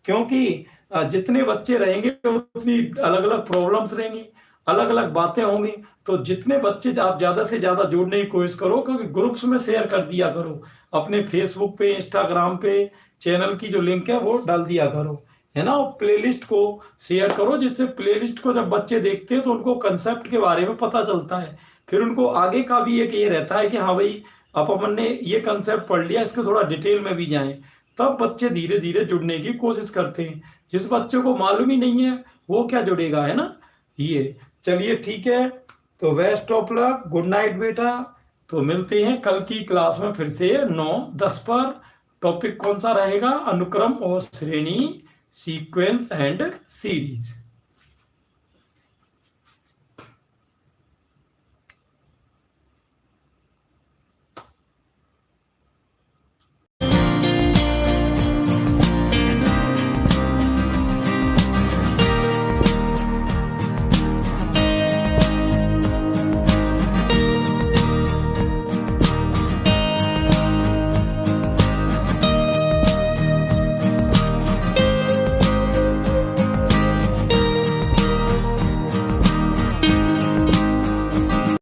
[SPEAKER 1] क्योंकि जितने बच्चे रहेंगे उतनी अलग अलग प्रॉब्लम्स रहेंगी, अलग अलग बातें होंगी। तो जितने बच्चे आप ज्यादा से ज्यादा जोड़ने की कोशिश करो, क्योंकि ग्रुप्स में शेयर कर दिया करो, अपने फेसबुक पे इंस्टाग्राम पे चैनल की जो लिंक है वो डाल दिया करो, है ना। और प्लेलिस्ट को शेयर करो, जिससे प्लेलिस्ट को जब बच्चे देखते हैं तो उनको कंसेप्ट के बारे में पता चलता है, फिर उनको आगे का भी एक ये रहता है कि हाँ भाई अब अपन ने ये कंसेप्ट पढ़ लिया, इसके थोड़ा डिटेल में भी जाएं। तब बच्चे धीरे धीरे जुड़ने की कोशिश करते हैं। जिस बच्चे को मालूम ही नहीं है वो क्या जुड़ेगा, है ना ये। चलिए ठीक है, तो best of luck, good night बेटा। तो मिलते हैं कल की क्लास में फिर से 9:10 पर। टॉपिक कौन सा रहेगा, अनुक्रम और श्रेणी, सीक्वेंस एंड सीरीज।